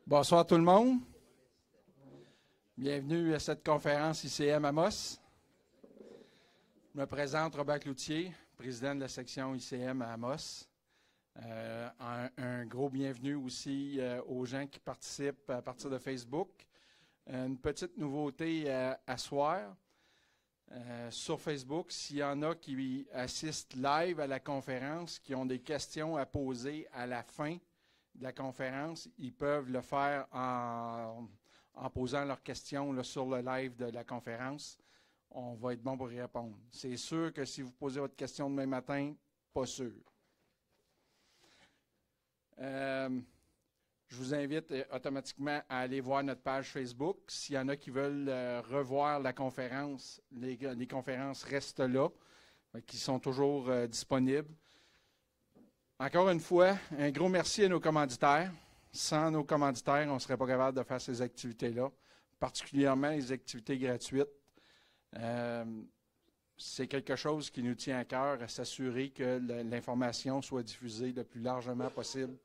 Bonsoir tout le monde. Bienvenue à cette conférence ICM Amos. Je me présente Robert Cloutier, président de la section ICM à Amos. Un gros bienvenue aussi aux gens qui participent à partir de Facebook. Une petite nouveauté à soir sur Facebook. S'il y en a qui assistent live à la conférence, qui ont des questions à poser à la fin de la conférence, ils peuvent le faire en posant leurs questions là, sur le live de la conférence. On va être bon pour y répondre. C'est sûr que si vous posez votre question demain matin, pas sûr. Je vous invite automatiquement à aller voir notre page Facebook. S'il y en a qui veulent revoir la conférence, les conférences restent là, qui sont toujours disponibles. Encore une fois, un gros merci à nos commanditaires. Sans nos commanditaires, on ne serait pas capable de faire ces activités-là, particulièrement les activités gratuites. C'est quelque chose qui nous tient à cœur, à s'assurer que l'information soit diffusée le plus largement possible,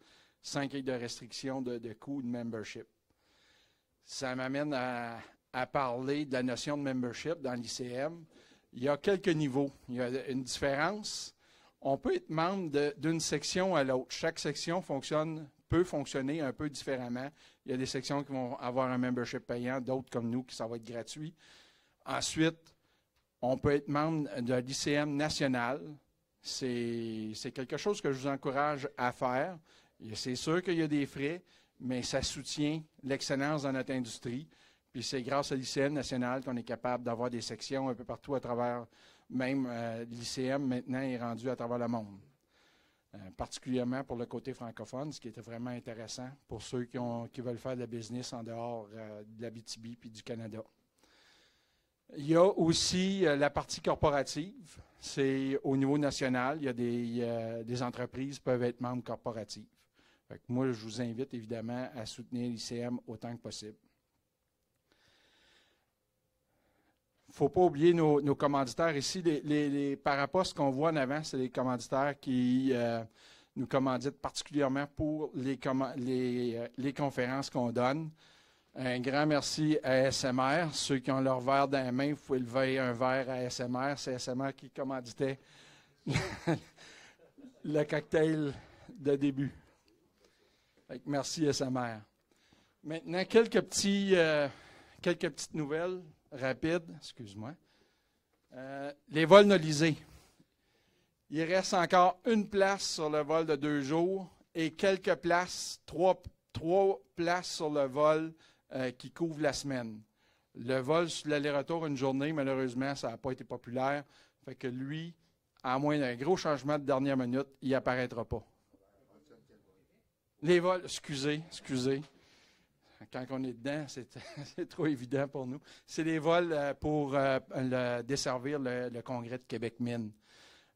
sans qu'il y ait de restrictions de coûts de membership. Ça m'amène à parler de la notion de membership dans l'ICM. Il y a quelques niveaux. Il y a une différence. On peut être membre d'une section à l'autre. Chaque section peut fonctionner un peu différemment. Il y a des sections qui vont avoir un membership payant, d'autres comme nous, qui ça va être gratuit. Ensuite, on peut être membre de l'ICM national. C'est quelque chose que je vous encourage à faire. C'est sûr qu'il y a des frais, mais ça soutient l'excellence dans notre industrie. Puis c'est grâce à l'ICM national qu'on est capable d'avoir des sections un peu partout à travers, même l'ICM maintenant est rendu à travers le monde. Particulièrement pour le côté francophone, ce qui était vraiment intéressant pour ceux qui veulent faire de la business en dehors de l'Abitibi puis du Canada. Il y a aussi la partie corporative. C'est au niveau national. Il y a des entreprises qui peuvent être membres corporatifs. Fait que moi, je vous invite évidemment à soutenir l'ICM autant que possible. Il ne faut pas oublier nos commanditaires ici. Les parapostes qu'on voit en avant, c'est les commanditaires qui nous commanditent particulièrement pour les conférences qu'on donne. Un grand merci à ASMR. Ceux qui ont leur verre dans la main, vous pouvez lever un verre à ASMR. C'est ASMR qui commanditait le cocktail de début. Merci ASMR. Maintenant, quelques petites nouvelles rapides. Excuse-moi. Les vols nolisés. Il reste encore une place sur le vol de 2 jours et quelques places, trois places sur le vol qui couvre la semaine. Le vol sur l'aller-retour une journée, malheureusement, ça n'a pas été populaire. Fait que lui, à moins d'un gros changement de dernière minute, il n'apparaîtra pas. Les vols, excusez. Quand on est dedans, c'est trop évident pour nous. C'est des vols pour desservir le Congrès de Québec-Mines.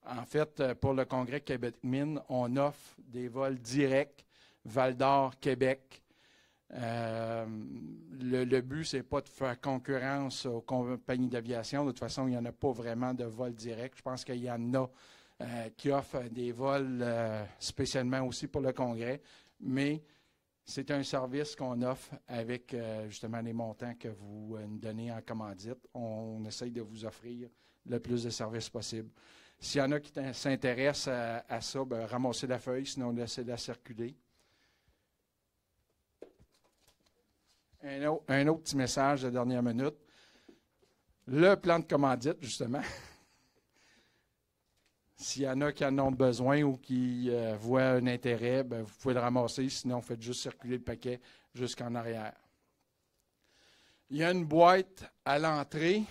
En fait, pour le Congrès de Québec-Mines, on offre des vols directs Val-d'Or-Québec. Le but, ce n'est pas de faire concurrence aux compagnies d'aviation. De toute façon, il n'y en a pas vraiment de vols directs. Je pense qu'il y en a qui offrent des vols spécialement aussi pour le Congrès. Mais c'est un service qu'on offre avec justement les montants que vous nous donnez en commandite. On essaye de vous offrir le plus de services possible. S'il y en a qui s'intéressent à ça, ramassez la feuille, sinon laissez-la circuler. Un autre petit message de dernière minute. Le plan de commandite, justement. S'il y en a qui en ont besoin ou qui voient un intérêt, vous pouvez le ramasser. Sinon, faites juste circuler le paquet jusqu'en arrière. Il y a une boîte à l'entrée.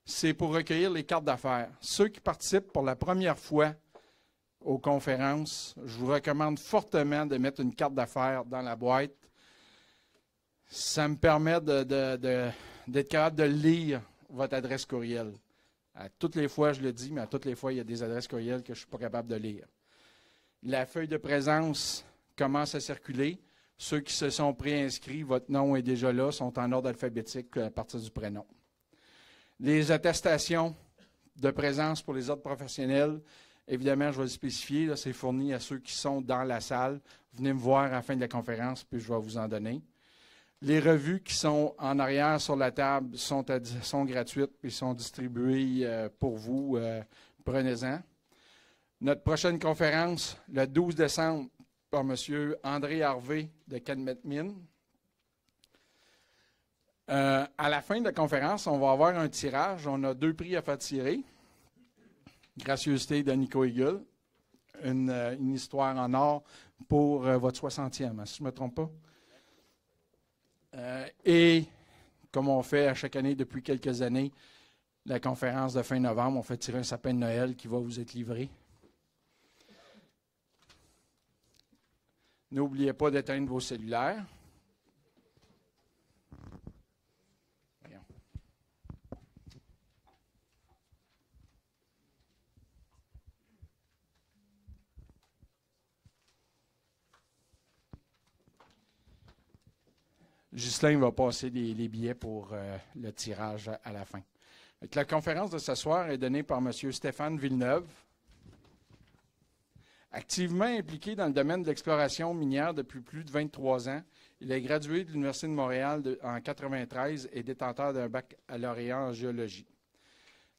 C'est pour recueillir les cartes d'affaires. Ceux qui participent pour la première fois aux conférences, je vous recommande fortement de mettre une carte d'affaires dans la boîte. Ça me permet d'être capable de lire votre adresse courriel. À toutes les fois, je le dis, mais à toutes les fois, il y a des adresses courriel que je ne suis pas capable de lire. La feuille de présence commence à circuler. Ceux qui se sont préinscrits, votre nom est déjà là, sont en ordre alphabétique à partir du prénom. Les attestations de présence pour les ordres professionnels Évidemment, je vais le spécifier, c'est fourni à ceux qui sont dans la salle. Venez me voir à la fin de la conférence, puis je vais vous en donner. Les revues qui sont en arrière sur la table sont gratuites et sont distribuées pour vous. Prenez-en. Notre prochaine conférence, le 12 décembre, par M. André Harvey de Canmetmine. À la fin de la conférence, on va avoir un tirage. On a 2 prix à faire tirer. Gracieuseté de Nico Eagle. Une histoire en or pour votre 60e, si je ne me trompe pas. Et comme on fait à chaque année depuis quelques années, la conférence de fin novembre, on fait tirer un sapin de Noël qui va vous être livré. N'oubliez pas d'éteindre vos cellulaires. Voyons. Ghislain va passer les billets pour le tirage à la fin. Donc, la conférence de ce soir est donnée par M. Stéphane Villeneuve. Activement impliqué dans le domaine de l'exploration minière depuis plus de 23 ans, il est gradué de l'Université de Montréal en 1993 et détenteur d'un baccalauréat en géologie.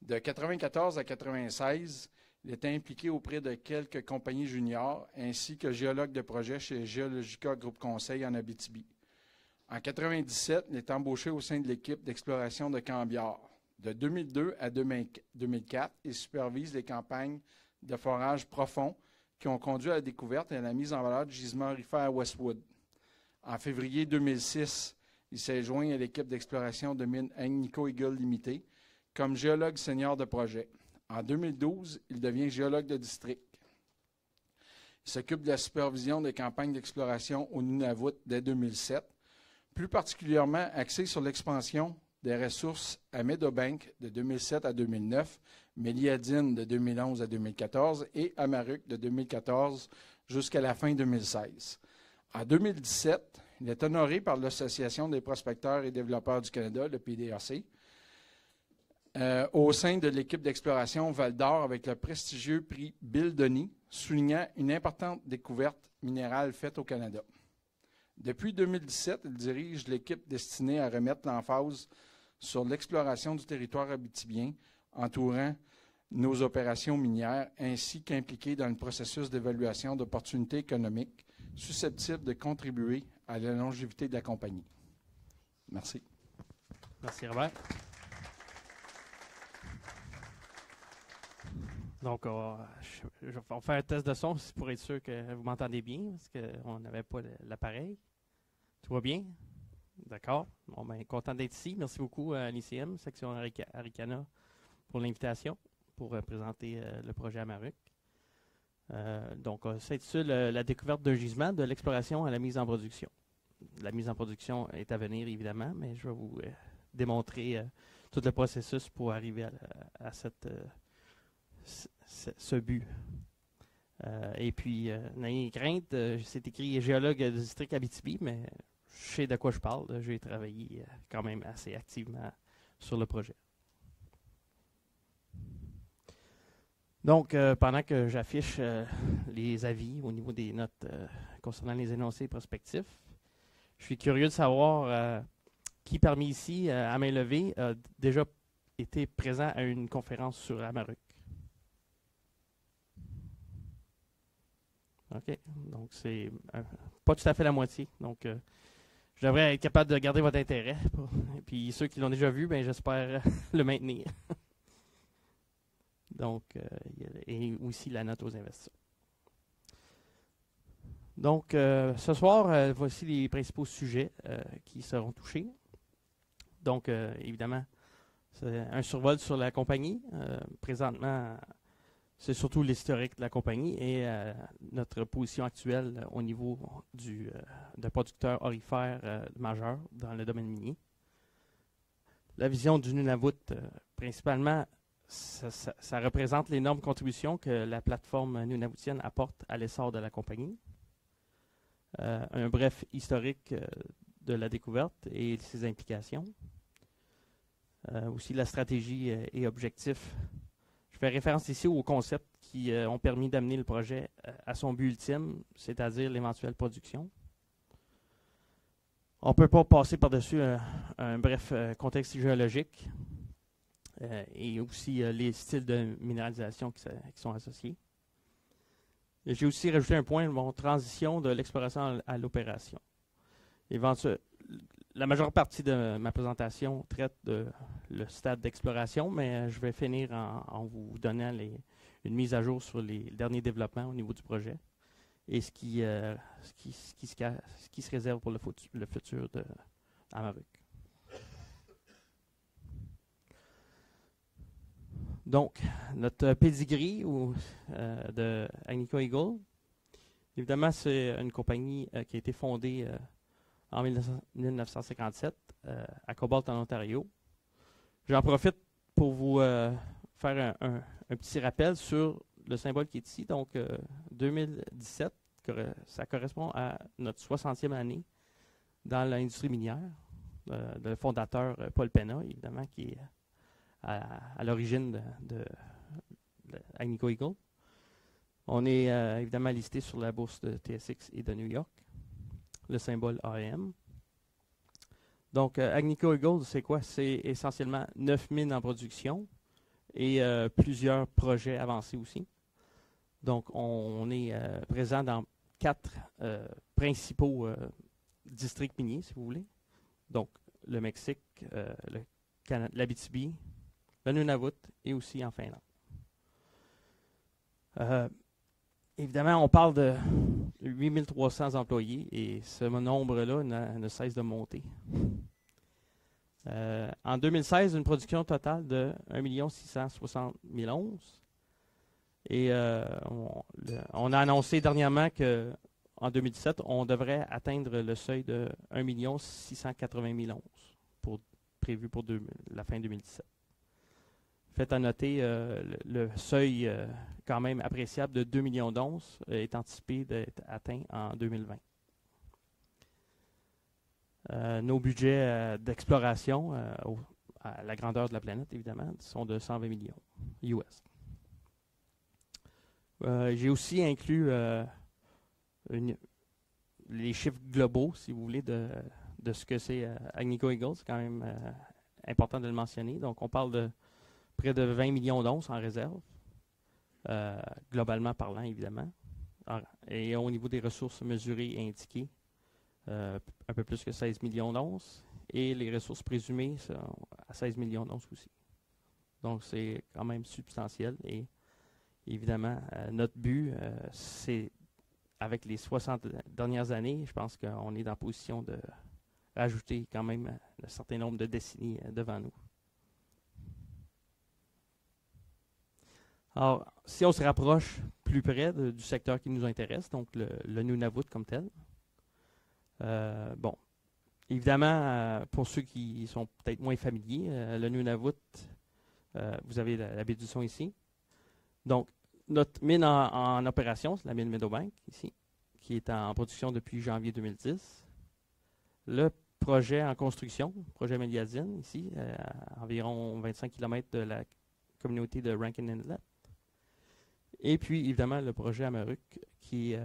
De 1994 à 1996, il était impliqué auprès de quelques compagnies juniors ainsi que géologue de projet chez Geologica Groupe Conseil en Abitibi. En 1997, il est embauché au sein de l'équipe d'exploration de Cambiard. De 2002 à 2004, il supervise les campagnes de forage profond qui ont conduit à la découverte et à la mise en valeur du gisement aurifère à Westwood. En février 2006, il s'est joint à l'équipe d'exploration de mine Agnico Eagle Limited comme géologue senior de projet. En 2012, il devient géologue de district. Il s'occupe de la supervision des campagnes d'exploration au Nunavut dès 2007, plus particulièrement axé sur l'expansion des ressources à Meadowbank de 2007 à 2009, Méliadine de 2011 à 2014 et Amaruq de 2014 jusqu'à la fin 2016. En 2017, il est honoré par l'Association des prospecteurs et développeurs du Canada, le PDAC, au sein de l'équipe d'exploration Val-d'Or avec le prestigieux prix Bill Denis, soulignant une importante découverte minérale faite au Canada. Depuis 2017, il dirige l'équipe destinée à remettre l'emphase sur l'exploration du territoire abitibien entourant nos opérations minières, ainsi qu'impliqué dans le processus d'évaluation d'opportunités économiques susceptibles de contribuer à la longévité de la compagnie. Merci. Merci, Robert. Donc, on va faire un test de son pour être sûr que vous m'entendez bien, parce qu'on n'avait pas l'appareil. Tout va bien? D'accord. Bon, ben, content d'être ici. Merci beaucoup à l'ICM, section Aricana, pour l'invitation pour présenter le projet Amaruq. Donc, ça s'intitule la découverte d'un gisement, de l'exploration à la mise en production. La mise en production est à venir, évidemment, mais je vais vous démontrer tout le processus pour arriver à ce but. Et puis, n'ayez crainte, c'est écrit géologue du district Abitibi, mais je sais de quoi je parle. J'ai travaillé quand même assez activement sur le projet. Donc, pendant que j'affiche les avis au niveau des notes concernant les énoncés prospectifs, je suis curieux de savoir qui parmi ici, à main levée, a déjà été présent à une conférence sur Amaruq. OK. Donc, c'est pas tout à fait la moitié. Donc, je devrais être capable de garder votre intérêt. Et puis, ceux qui l'ont déjà vu, ben, j'espère le maintenir. Donc, et aussi la note aux investisseurs. Donc, ce soir, voici les principaux sujets qui seront touchés. Donc, évidemment, c'est un survol sur la compagnie. Présentement, c'est surtout l'historique de la compagnie et notre position actuelle au niveau de producteur aurifère majeur dans le domaine minier. La vision du Nunavut, principalement, ça représente l'énorme contribution que la plateforme nunavutienne apporte à l'essor de la compagnie. Un bref historique de la découverte et ses implications. Aussi la stratégie et objectifs. Je fais référence ici aux concepts qui ont permis d'amener le projet à son but ultime, c'est-à-dire l'éventuelle production. On ne peut pas passer par-dessus un bref contexte géologique et aussi les styles de minéralisation qui sont associés. J'ai aussi rajouté un point, transition de l'exploration à l'opération. La majeure partie de ma présentation traite de le stade d'exploration, mais je vais finir en vous donnant une mise à jour sur les derniers développements au niveau du projet et ce qui se réserve pour le futur d'Amaruq. Donc, notre pedigree de Agnico Eagle, évidemment, c'est une compagnie qui a été fondée en 1957 à Cobalt, en Ontario. J'en profite pour vous faire un petit rappel sur le symbole qui est ici. Donc, 2017, ça correspond à notre 60e année dans l'industrie minière. Le fondateur Paul Penna, évidemment, qui est à l'origine de Agnico Eagle. On est évidemment listé sur la bourse de TSX et de New York. Le symbole AM. Donc, Agnico Eagle, c'est quoi? C'est essentiellement 9 mines en production et plusieurs projets avancés aussi. Donc, on est présent dans 4 principaux districts miniers, si vous voulez. Donc, le Mexique, l'Abitibi, le Nunavut et aussi en Finlande. Évidemment, on parle de 8300 employés et ce nombre-là ne cesse de monter. En 2016, une production totale de 1 660 011. Et on a annoncé dernièrement qu'en 2017, on devrait atteindre le seuil de 1 680 011 prévu pour la fin 2017. Fait à noter, le seuil quand même appréciable de 2 millions d'onces est anticipé d'être atteint en 2020. Nos budgets d'exploration à la grandeur de la planète, évidemment, sont de 120 millions US. J'ai aussi inclus les chiffres globaux, si vous voulez, de ce que c'est Agnico Eagle. C'est quand même important de le mentionner. Donc, on parle de près de 20 millions d'onces en réserve, globalement parlant, évidemment. Et au niveau des ressources mesurées et indiquées, un peu plus que 16 millions d'onces. Et les ressources présumées sont à 16 millions d'onces aussi. Donc, c'est quand même substantiel. Et évidemment, notre but, c'est, avec les 60 dernières années, je pense qu'on est dans la position de rajouter quand même un certain nombre de décennies devant nous. Alors, si on se rapproche plus près du secteur qui nous intéresse, donc le Nunavut comme tel, bon, évidemment, pour ceux qui sont peut-être moins familiers, le Nunavut, vous avez la baie du Son ici. Donc, notre mine en opération, c'est la mine Meadowbank ici, qui est en production depuis janvier 2010. Le projet en construction, projet Méliadine ici, à environ 25 km de la communauté de Rankin Inlet. Et puis, évidemment, le projet Amaruq, qui est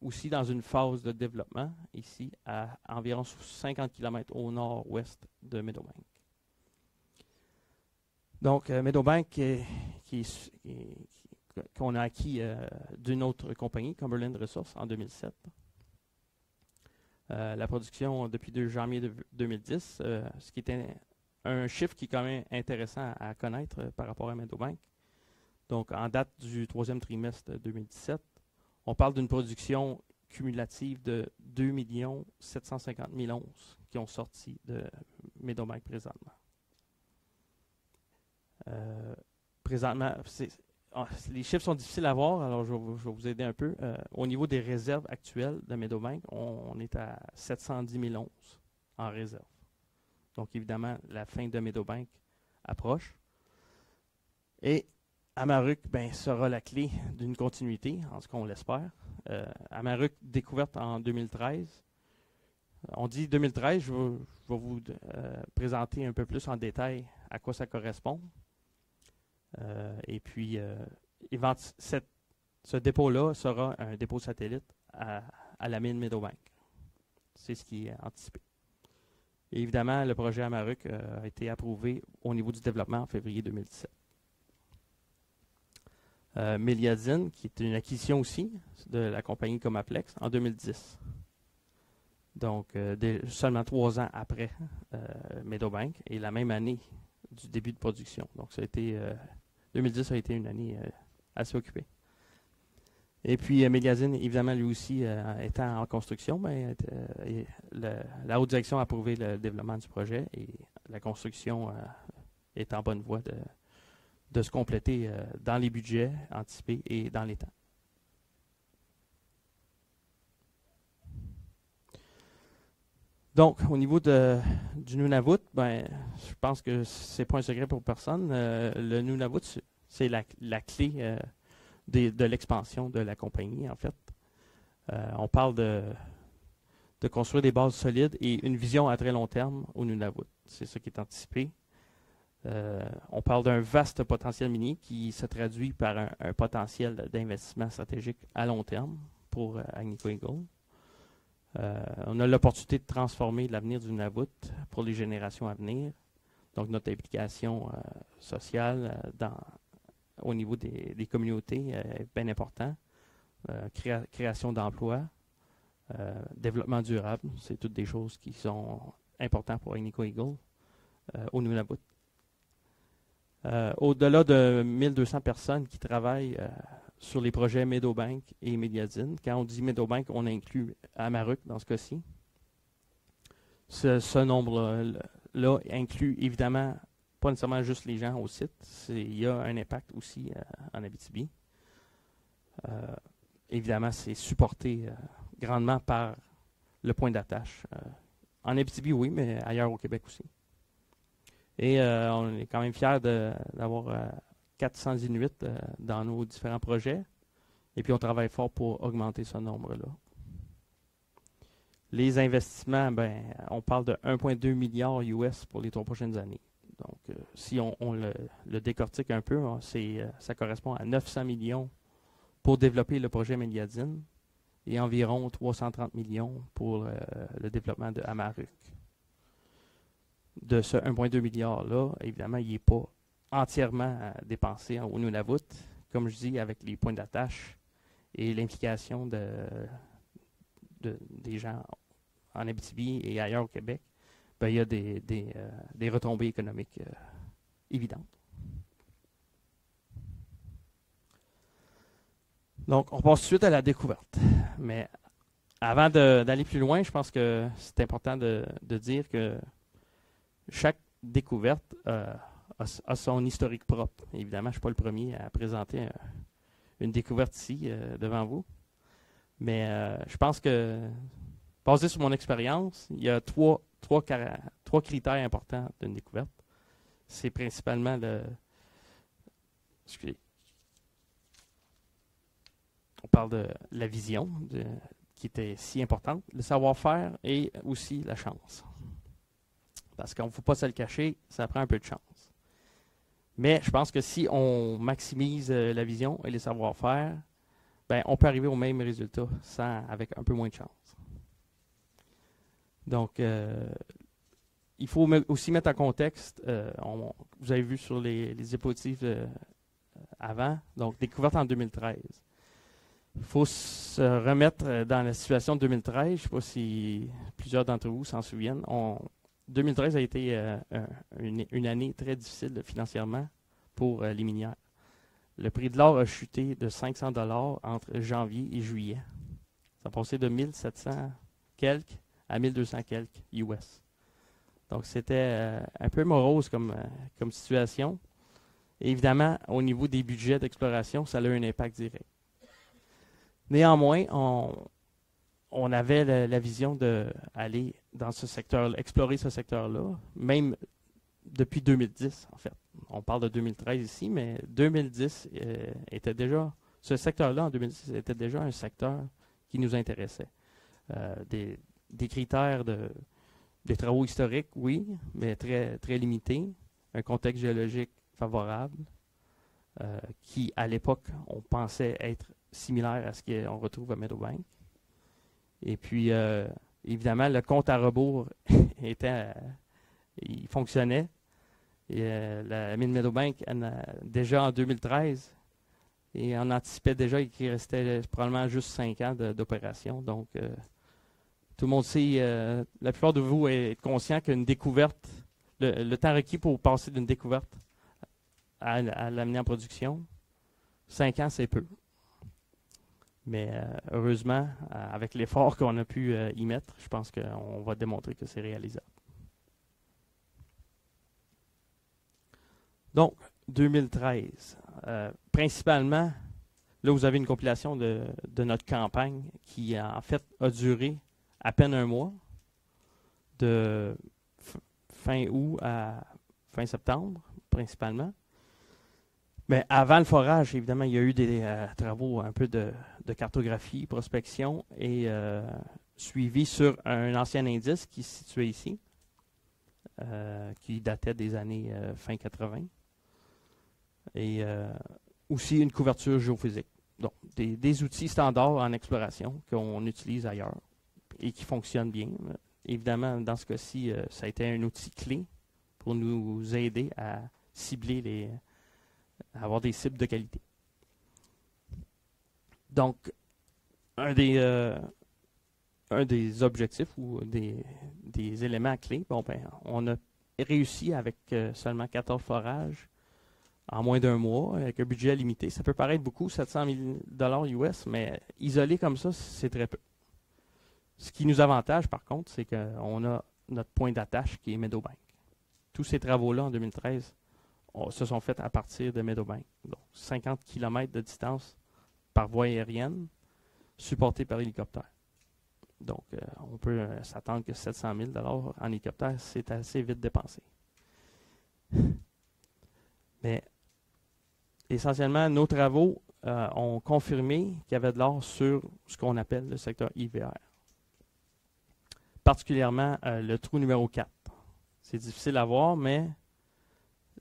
aussi dans une phase de développement, ici, à environ 50 km au nord-ouest de Meadowbank. Donc, Meadowbank, qu'on a acquis d'une autre compagnie, Cumberland Resources, en 2007. La production depuis 2 janvier 2010, ce qui était un chiffre qui est quand même intéressant à connaître par rapport à Meadowbank. Donc, en date du 3e trimestre 2017, on parle d'une production cumulative de 2 750 000 onces qui ont sorti de Meadowbank présentement. Présentement, les chiffres sont difficiles à voir, alors je vais vous aider un peu. Au niveau des réserves actuelles de Meadowbank, on est à 710 000 onces en réserve. Donc, évidemment, la fin de Meadowbank approche. Et Amaruq sera la clé d'une continuité, en ce qu'on l'espère. Amaruq, découverte en 2013. On dit 2013, je vais vous présenter un peu plus en détail à quoi ça correspond. Et puis, ce dépôt-là sera un dépôt satellite à la mine Meadowbank. C'est ce qui est anticipé. Et évidemment, le projet Amaruq a été approuvé au niveau du développement en février 2017. Meliadine, qui est une acquisition aussi de la compagnie Comaplex en 2010. Donc, seulement 3 ans après Meadowbank et la même année du début de production. Donc, 2010 a été une année assez occupée. Et puis, Meliadine, évidemment, lui aussi, étant en construction, mais la haute direction a approuvé le développement du projet et la construction est en bonne voie de se compléter dans les budgets anticipés et dans les temps. Donc, au niveau du Nunavut, je pense que c'est pas un secret pour personne. Le Nunavut, c'est la clé de l'expansion de la compagnie, en fait. On parle de construire des bases solides et une vision à très long terme au Nunavut. C'est ça qui est anticipé. On parle d'un vaste potentiel minier qui se traduit par un potentiel d'investissement stratégique à long terme pour Agnico Eagle. On a l'opportunité de transformer l'avenir du Nunavut pour les générations à venir. Donc, notre implication sociale au niveau des communautés est bien important. Création d'emplois, développement durable, c'est toutes des choses qui sont importantes pour Agnico Eagle au Nunavut. Au-delà de 1200 personnes qui travaillent sur les projets Meadowbank et Meliadine. Quand on dit Meadowbank, on inclut Amaruq dans ce cas-ci. Ce nombre-là inclut évidemment pas nécessairement juste les gens au site. Il y a un impact aussi en Abitibi. Évidemment, c'est supporté grandement par le point d'attache. En Abitibi, oui, mais ailleurs au Québec aussi. Et on est quand même fiers d'avoir 400 Inuits dans nos différents projets. Et puis, on travaille fort pour augmenter ce nombre-là. Les investissements, on parle de 1,2 milliard US pour les 3 prochaines années. Donc, si on le décortique un peu, ça correspond à 900 millions pour développer le projet Meliadine et environ 330 millions pour le développement de Amaruq. De ce 1,2 milliard-là, évidemment, il n'est pas entièrement dépensé au Nunavut, comme je dis, avec les points d'attache et l'implication des gens en Abitibi et ailleurs au Québec, il y a des retombées économiques évidentes. Donc, on passe tout de suite à la découverte. Mais avant d'aller plus loin, je pense que c'est important de dire que chaque découverte a son historique propre. Évidemment, je ne suis pas le premier à présenter une découverte ici devant vous. Mais je pense que, basé sur mon expérience, il y a trois critères importants d'une découverte. C'est principalement on parle de la vision qui était si importante, le savoir-faire et aussi la chance. Parce qu'on ne faut pas se le cacher, ça prend un peu de chance. Mais je pense que si on maximise la vision et les savoir-faire, on peut arriver au même résultat avec un peu moins de chance. Donc, il faut aussi mettre en contexte, vous avez vu sur les diapositives avant, donc découverte en 2013. Il faut se remettre dans la situation de 2013. Je ne sais pas si plusieurs d'entre vous s'en souviennent. 2013 a été une année très difficile financièrement pour les minières. Le prix de l'or a chuté de 500 $ entre janvier et juillet. Ça a passé de 1700 quelques à 1200 quelques US. Donc, c'était un peu morose comme situation. Et évidemment, au niveau des budgets d'exploration, ça a eu un impact direct. Néanmoins, on avait la vision d'aller dans ce secteur, explorer ce secteur-là, même depuis 2010, en fait. On parle de 2013 ici, mais 2010 était déjà, ce secteur-là en 2010 était déjà un secteur qui nous intéressait. Des critères des travaux historiques, oui, mais très, très limités. Un contexte géologique favorable. qui, à l'époque, on pensait être similaire à ce qu'on retrouve à Meadowbank. Et puis, évidemment, le compte à rebours il fonctionnait. Et, la mine Meadowbank, déjà en 2013, et on anticipait déjà qu'il restait probablement juste 5 ans d'opération. Donc, tout le monde sait, la plupart de vous êtes conscient qu'une découverte, le temps requis pour passer d'une découverte à l'amener en production, 5 ans, c'est peu. Mais heureusement, avec l'effort qu'on a pu y mettre, je pense qu'on va démontrer que c'est réalisable. Donc, 2013. Principalement, là, vous avez une compilation de notre campagne qui, en fait, a duré à peine un mois, de fin août à fin septembre, principalement. Mais avant le forage, évidemment, il y a eu des travaux un peu de cartographie, prospection et suivi sur un ancien indice qui se situait ici, qui datait des années fin 80. Et aussi une couverture géophysique. Donc, des outils standards en exploration qu'on utilise ailleurs et qui fonctionnent bien. Évidemment, dans ce cas-ci, ça a été un outil clé pour nous aider à cibler à avoir des cibles de qualité. Donc, un des objectifs ou des éléments clés, on a réussi avec seulement 14 forages en moins d'un mois, avec un budget limité. Ça peut paraître beaucoup, 700 000 US, mais isolé comme ça, c'est très peu. Ce qui nous avantage, par contre, c'est qu'on a notre point d'attache qui est Meadowbank. Tous ces travaux-là, en 2013, se sont faits à partir de Meadowbank. Donc, 50 km de distance par voie aérienne, supportée par hélicoptère. Donc, on peut s'attendre que 700 000 $ en hélicoptère, c'est assez vite dépensé. Mais, essentiellement, nos travaux ont confirmé qu'il y avait de l'or sur ce qu'on appelle le secteur IVR. Particulièrement le trou numéro 4. C'est difficile à voir, mais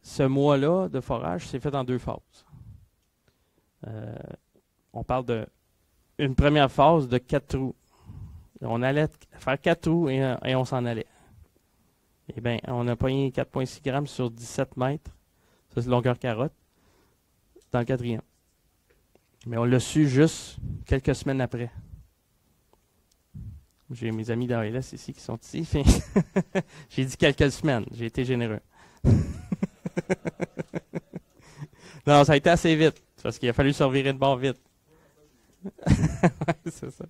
ce mois-là de forage s'est fait en 2 phases. On parle d'une première phase de 4 trous. On allait faire 4 trous et on s'en allait. Eh bien, on a pogné 4,6 grammes sur 17 mètres. Ça, c'est longueur carotte. Dans le 4e. Mais on l'a su juste quelques semaines après. J'ai mes amis d'ALS ici qui sont ici. J'ai dit quelques semaines. J'ai été généreux. Non, ça a été assez vite. Parce qu'il a fallu se revirer de bord vite. C'est ça.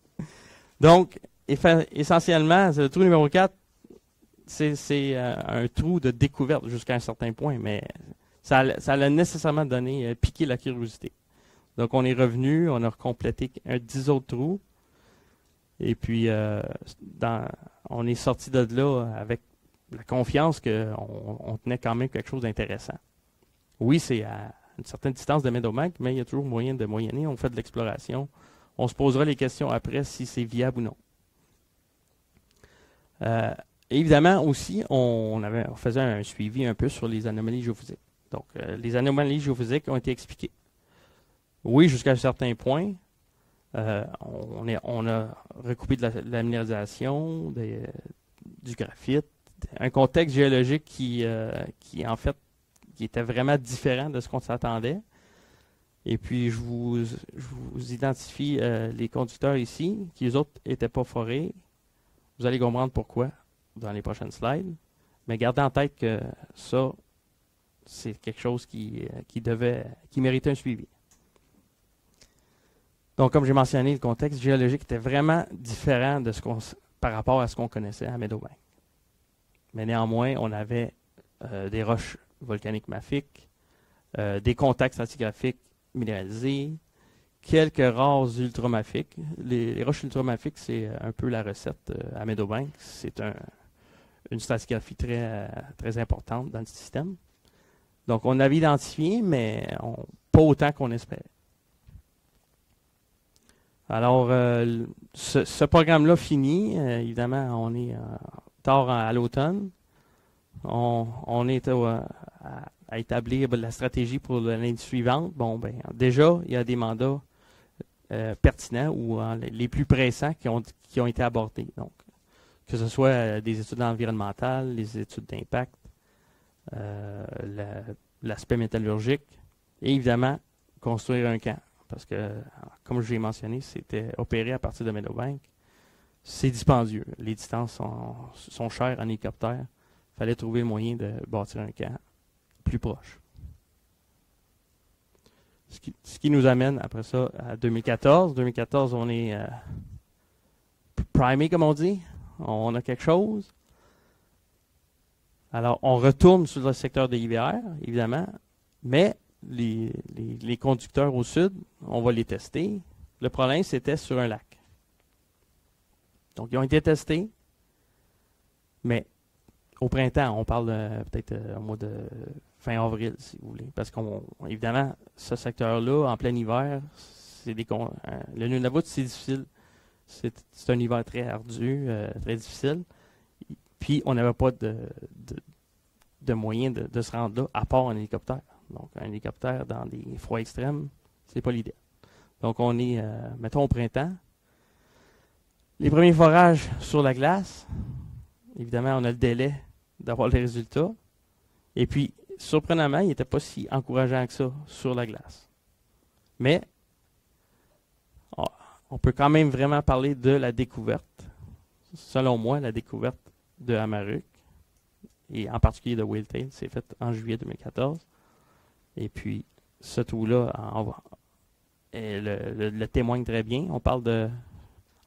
Donc, essentiellement, le trou numéro 4, c'est un trou de découverte jusqu'à un certain point, mais ça a nécessairement piqué la curiosité. Donc, on est revenu, on a complété 10 autres trous, et puis on est sorti de là avec la confiance qu'on tenait quand même quelque chose d'intéressant. Oui, c'est à une certaine distance de Meadowbank, mais il y a toujours moyen de moyenner. On fait de l'exploration. On se posera les questions après si c'est viable ou non. Évidemment, aussi, on faisait un suivi un peu sur les anomalies géophysiques. Donc, les anomalies géophysiques ont été expliquées. Oui, jusqu'à un certain point, on a recoupé de la minéralisation, du graphite, un contexte géologique qui en fait, qui était vraiment différent de ce qu'on s'attendait. Et puis, je vous identifie les conducteurs ici, qui les autres n'étaient pas forés. Vous allez comprendre pourquoi dans les prochaines slides. Mais gardez en tête que ça, c'est quelque chose qui méritait un suivi. Donc, comme j'ai mentionné, le contexte géologique était vraiment différent par rapport à ce qu'on connaissait à Meadowbank. Mais néanmoins, on avait des roches volcaniques mafiques, des contacts stratigraphiques minéralisés, quelques rares ultramafiques. Les roches ultramafiques, c'est un peu la recette à Meadowbank. C'est une stratigraphie très, très importante dans le système. Donc, on avait identifié, mais pas autant qu'on espérait. Alors, ce programme-là fini. Évidemment, on est tard à l'automne. On est à établir la stratégie pour l'année suivante, déjà, il y a des mandats pertinents ou les plus pressants qui ont été abordés. Donc, que ce soit des études environnementales, les études d'impact, l'aspect métallurgique, et évidemment, construire un camp. Parce que, comme je l'ai mentionné, c'était opéré à partir de Meadowbank. C'est dispendieux. Les distances sont chères en hélicoptère. Il fallait trouver le moyen de bâtir un camp plus proche. Ce qui nous amène, après ça, à 2014. 2014, on est primé, comme on dit. On a quelque chose. Alors, on retourne sur le secteur de IVR, évidemment, mais les conducteurs au sud, on va les tester. Le problème, c'était sur un lac. Donc, ils ont été testés, mais au printemps, on parle peut-être au mois de fin avril, si vous voulez. Parce qu'évidemment, ce secteur-là, en plein hiver, le Nunavut, c'est difficile. C'est un hiver très ardu, très difficile. Puis, on n'avait pas de moyen de se rendre là, à part un hélicoptère. Donc, un hélicoptère dans des froids extrêmes, c'est pas l'idéal. Donc, on est, mettons, au printemps. Les premiers forages sur la glace, évidemment, on a le délai d'avoir les résultats. Et puis, surprenamment, il n'était pas si encourageant que ça sur la glace. Mais, on peut quand même vraiment parler de la découverte. Selon moi, la découverte de Amaruq, et en particulier de Whale-tail, c'est fait en juillet 2014. Et puis, ce trou-là le témoigne très bien. On parle de...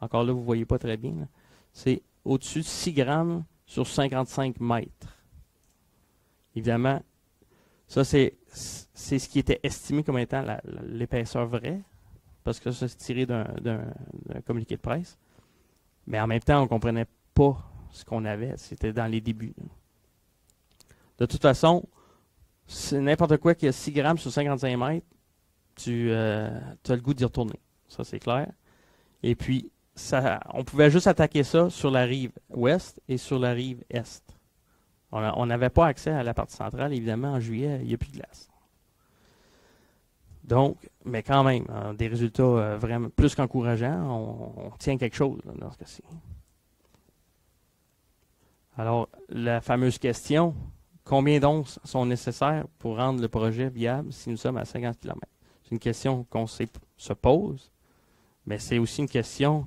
Encore là, vous ne voyez pas très bien. C'est au-dessus de 6 grammes sur 55 mètres. Évidemment, ça, c'est ce qui était estimé comme étant l'épaisseur vraie, parce que ça, c'est tiré d'un communiqué de presse. Mais en même temps, on ne comprenait pas ce qu'on avait. C'était dans les débuts. De toute façon, c'est n'importe quoi qui a 6 grammes sur 55 mètres, tu as le goût d'y retourner. Ça, c'est clair. Et puis, on pouvait juste attaquer ça sur la rive ouest et sur la rive est. On n'avait pas accès à la partie centrale. Évidemment, en juillet, il n'y a plus de glace. Donc, mais quand même, des résultats vraiment plus qu'encourageants. On tient quelque chose là, dans ce cas-ci. Alors, la fameuse question, combien d'onces sont nécessaires pour rendre le projet viable si nous sommes à 50 km? C'est une question qu'on se pose, mais c'est aussi une question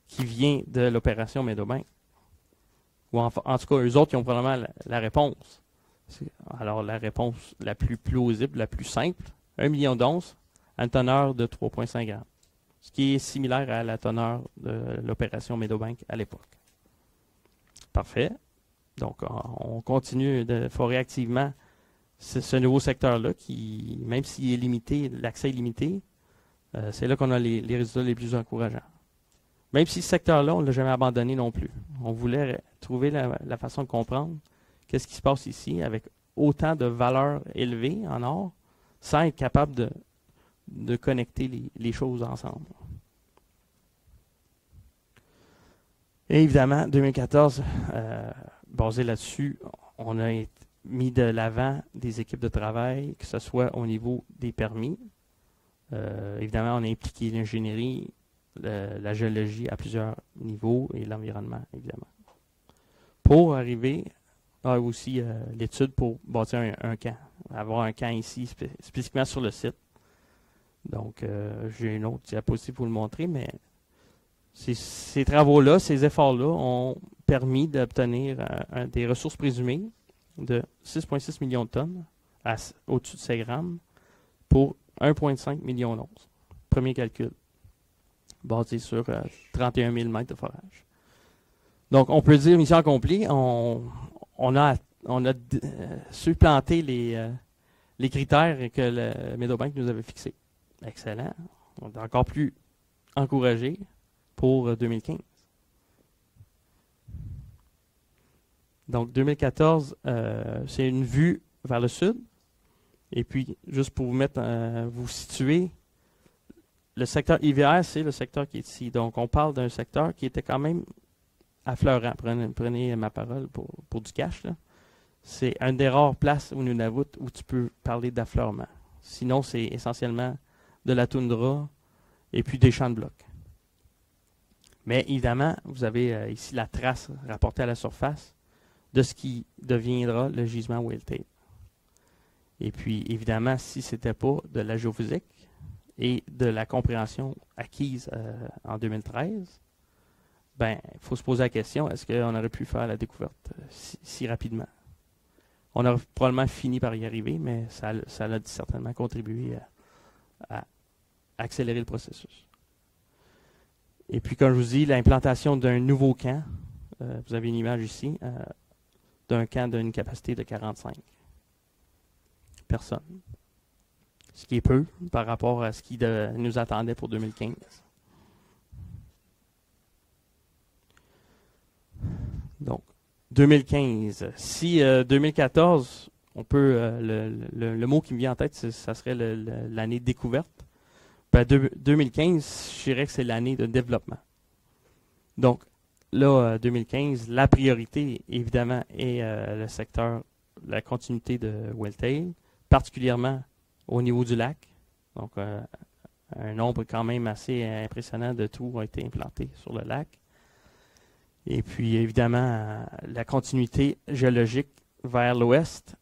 qui vient de l'opération Meadowbank. Ou en tout cas, eux autres, ils ont probablement la réponse. Alors, la réponse la plus plausible, la plus simple, 1 million d'onces à une teneur de 3,5 grammes. Ce qui est similaire à la teneur de l'opération Meadowbank à l'époque. Parfait. Donc, on continue de forer activement ce nouveau secteur-là qui, même s'il est limité, l'accès est limité, c'est là qu'on a les résultats les plus encourageants. Même si ce secteur-là, on ne l'a jamais abandonné non plus. On voulait trouver la façon de comprendre qu'est-ce qui se passe ici avec autant de valeurs élevées en or, sans être capable de connecter les choses ensemble. Et évidemment, 2014, basé là-dessus, on a mis de l'avant des équipes de travail, que ce soit au niveau des permis. Évidemment, on a impliqué l'ingénierie, la géologie à plusieurs niveaux et l'environnement, évidemment. Pour arriver à aussi l'étude pour bâtir un camp, avoir un camp ici spécifiquement sur le site. Donc, j'ai une autre diapositive pour vous le montrer, mais ces travaux-là, ces efforts-là ont permis d'obtenir des ressources présumées de 6,6 millions de tonnes au-dessus de 16 grammes pour 1,5 million d'onces. Premier calcul, basé sur 31 000 mètres de forage. Donc, on peut dire mission accomplie. On a supplanté les critères que le Meadowbank nous avait fixés. Excellent. On est encore plus encouragé pour 2015. Donc, 2014, c'est une vue vers le sud. Et puis, juste pour vous situer, le secteur IVR, c'est le secteur qui est ici. Donc, on parle d'un secteur qui était quand même affleurant. Prenez ma parole pour du cash, là. c'est une des rares places au Nunavut où tu peux parler d'affleurement. Sinon, c'est essentiellement de la toundra et puis des champs de blocs. Mais évidemment, vous avez ici la trace rapportée à la surface de ce qui deviendra le gisement Whale-Tail. Et puis, évidemment, si ce n'était pas de la géophysique et de la compréhension acquise en 2013, ben, il faut se poser la question, est-ce qu'on aurait pu faire la découverte si rapidement? On aurait probablement fini par y arriver, mais ça a certainement contribué à accélérer le processus. Et puis, comme je vous dis, l'implantation d'un nouveau camp, vous avez une image ici, d'un camp d'une capacité de 45 personnes. Ce qui est peu par rapport à ce qui nous attendait pour 2015. Donc, 2015. Si 2014, on peut, le mot qui me vient en tête, ça serait l'année découverte. Ben, 2015, je dirais que c'est l'année de développement. Donc, là, 2015, la priorité, évidemment, est le secteur, la continuité de Whale-Tail, particulièrement au niveau du lac. Donc, un nombre quand même assez impressionnant de trous ont été implantés sur le lac. Et puis, évidemment, la continuité géologique vers l'ouest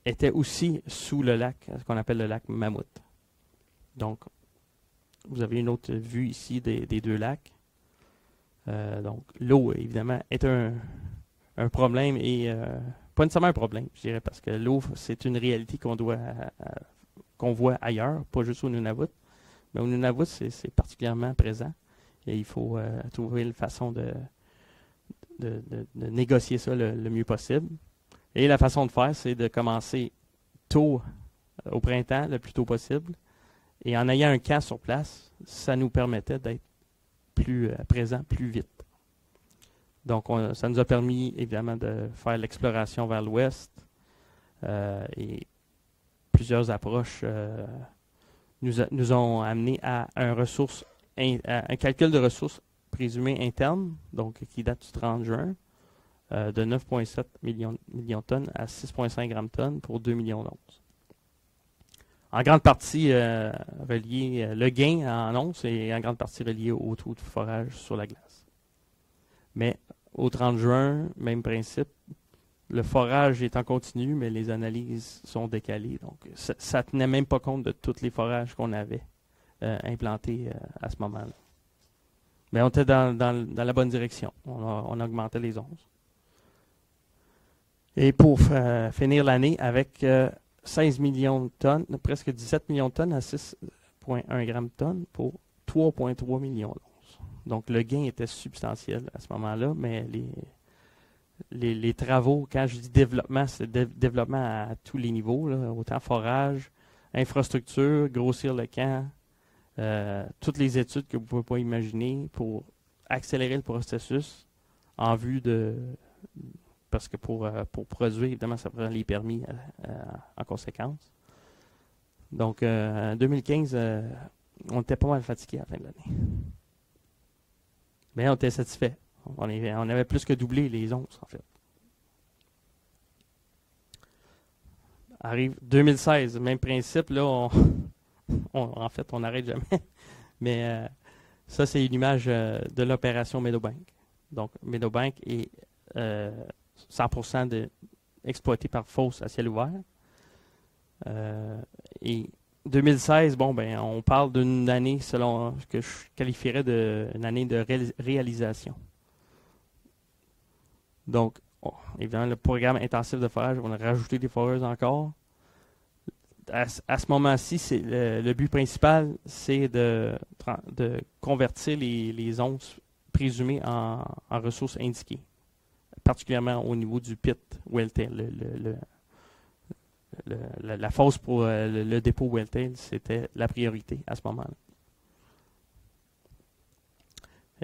était aussi sous le lac, ce qu'on appelle le lac Mammouth. Donc, vous avez une autre vue ici des deux lacs. Donc, l'eau, évidemment, est un problème et pas nécessairement un problème, je dirais, parce que l'eau, c'est une réalité qu'on voit ailleurs, pas juste au Nunavut. Mais au Nunavut, c'est particulièrement présent. Et il faut trouver une façon de négocier ça le mieux possible. Et la façon de faire, c'est de commencer tôt au printemps, le plus tôt possible. Et en ayant un camp sur place, ça nous permettait d'être plus présents plus vite. Donc, ça nous a permis, évidemment, de faire l'exploration vers l'ouest. Et plusieurs approches nous ont amené à un calcul de ressources présumées internes, donc qui date du 30 juin, de 9,7 millions de tonnes à 6,5 grammes-tonnes pour 2 millions d'onces. En grande partie relié, le gain en onces est en grande partie relié au taux de forage sur la glace. Mais au 30 juin, même principe, le forage est en continu, mais les analyses sont décalées. Donc, ça ne tenait même pas compte de tous les forages qu'on avait implantés à ce moment-là. Mais on était dans la bonne direction. On augmentait les onces. Et pour finir l'année avec 16 millions de tonnes, presque 17 millions de tonnes à 6,1 grammes-tonnes pour 3,3 millions d'onces. Donc, le gain était substantiel à ce moment-là, mais les travaux, quand je dis développement, c'est développement à tous les niveaux, là, autant forage, infrastructure, grossir le camp, toutes les études que vous ne pouvez pas imaginer pour accélérer le processus en vue de... Parce que pour produire, évidemment, ça prend les permis en conséquence. Donc, en 2015, on était pas mal fatigué à la fin de l'année. Mais on était satisfait. On avait plus que doublé les onces, en fait. Arrive 2016, même principe, là, en fait, on n'arrête jamais. Mais ça, c'est une image de l'opération Meadowbank. Donc, Meadowbank est 100% exploité par fosse à ciel ouvert. Et 2016, bon, ben, on parle d'une année selon ce que je qualifierais d'une année de réalisation. Donc, évidemment, le programme intensif de forage, on a rajouté des foreuses encore. À ce moment-ci, le but principal, c'est de convertir les onces présumées en ressources indiquées, particulièrement au niveau du pit Whale-Tail. La fosse pour le dépôt Whale-Tail, c'était la priorité à ce moment-là.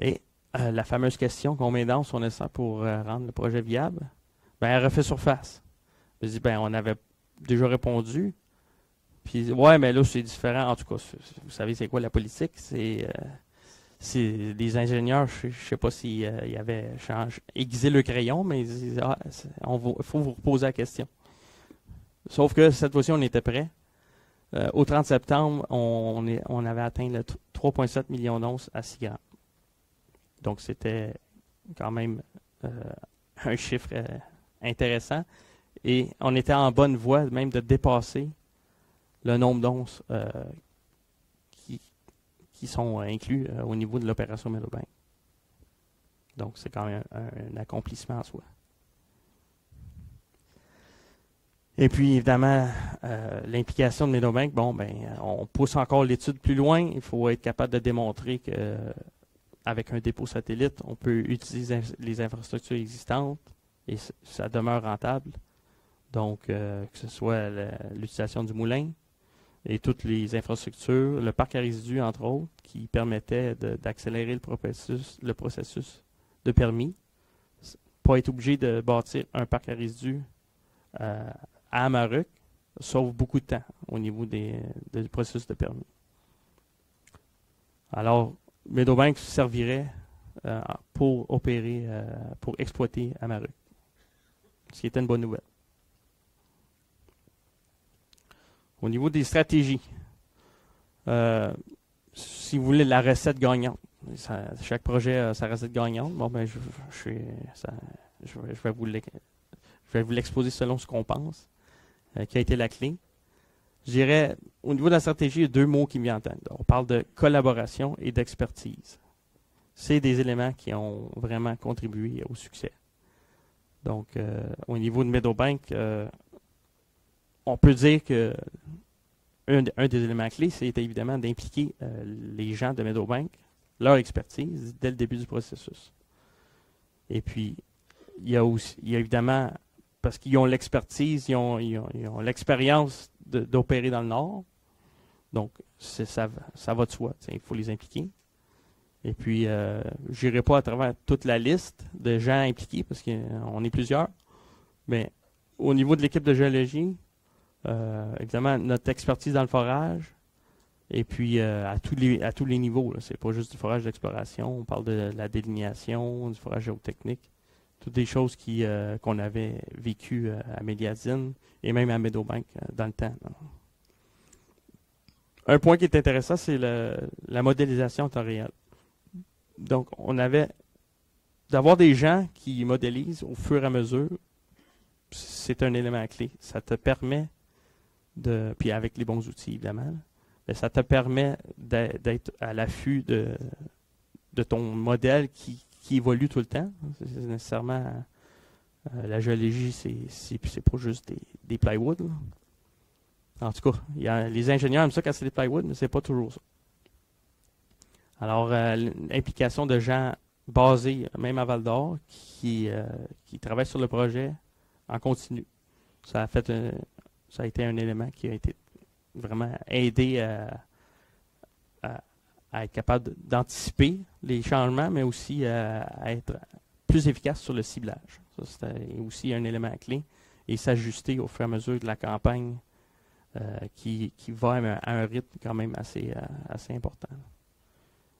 Et la fameuse question, combien d'onces on essaie pour rendre le projet viable? Ben, elle refait surface. Je dis, ben, on avait déjà répondu. Puis, ouais, mais là, c'est différent. En tout cas, vous savez, c'est quoi la politique? C'est les ingénieurs, je ne sais pas s'ils avaient aiguisé le crayon, mais ils disaient, il faut vous reposer la question. Sauf que cette fois-ci, on était prêt. Au 30 septembre, on avait atteint le 3,7 millions d'onces à 6 grammes. Donc, c'était quand même un chiffre intéressant. Et on était en bonne voie même de dépasser le nombre d'onces qui sont inclus au niveau de l'opération Meadowbank. Donc, c'est quand même un accomplissement en soi. Et puis, évidemment, l'implication de Meadowbank, on pousse encore l'étude plus loin. Il faut être capable de démontrer qu'avec un dépôt satellite, on peut utiliser les infrastructures existantes et ça demeure rentable. Donc, que ce soit l'utilisation du moulin et toutes les infrastructures, le parc à résidus, entre autres, qui permettait d'accélérer le processus de permis. Pas être obligé de bâtir un parc à résidus à Amaruq sauve beaucoup de temps au niveau du processus de permis. Alors, Meadowbank servirait pour opérer, pour exploiter Amaruq, ce qui était une bonne nouvelle. Au niveau des stratégies, si vous voulez la recette gagnante, chaque projet a sa recette gagnante. Je vais vous l'exposer selon ce qu'on pense, qui a été la clé. Je dirais, au niveau de la stratégie, il y a 2 mots qui m'y entendent. On parle de collaboration et d'expertise. C'est des éléments qui ont vraiment contribué au succès. Donc, au niveau de Meadowbank, on peut dire que un des éléments clés, c'est évidemment d'impliquer les gens de Meadowbank, leur expertise, dès le début du processus. Et puis, il y a évidemment, parce qu'ils ont l'expertise, ils ont l'expérience d'opérer dans le Nord. Donc, ça va de soi. Il faut les impliquer. Et puis, je n'irai pas à travers toute la liste de gens impliqués, parce qu'on est plusieurs. Mais au niveau de l'équipe de géologie, évidemment, notre expertise dans le forage, et puis à tous les niveaux. Ce n'est pas juste du forage d'exploration. On parle de la délimitation, du forage géotechnique. Toutes des choses qu'on avait vécues à Méliadine et même à Meadowbank dans le temps. Un point qui est intéressant, c'est la modélisation en temps réel. Donc, on avait d'avoir des gens qui modélisent au fur et à mesure, c'est un élément clé. Ça te permet puis avec les bons outils, évidemment, mais ça te permet d'être à l'affût de ton modèle qui évolue tout le temps. C'est nécessairement la géologie, c'est pas juste des plywood. Là. En tout cas, les ingénieurs aiment ça quand c'est des plywood, mais c'est pas toujours ça. Alors, l'implication de gens basés, même à Val-d'Or, qui travaillent sur le projet en continu. Ça a été un élément qui a été vraiment aidé à être capable d'anticiper les changements, mais aussi à être plus efficace sur le ciblage. Ça, c'était aussi un élément clé. Et s'ajuster au fur et à mesure de la campagne qui va à un rythme quand même assez important.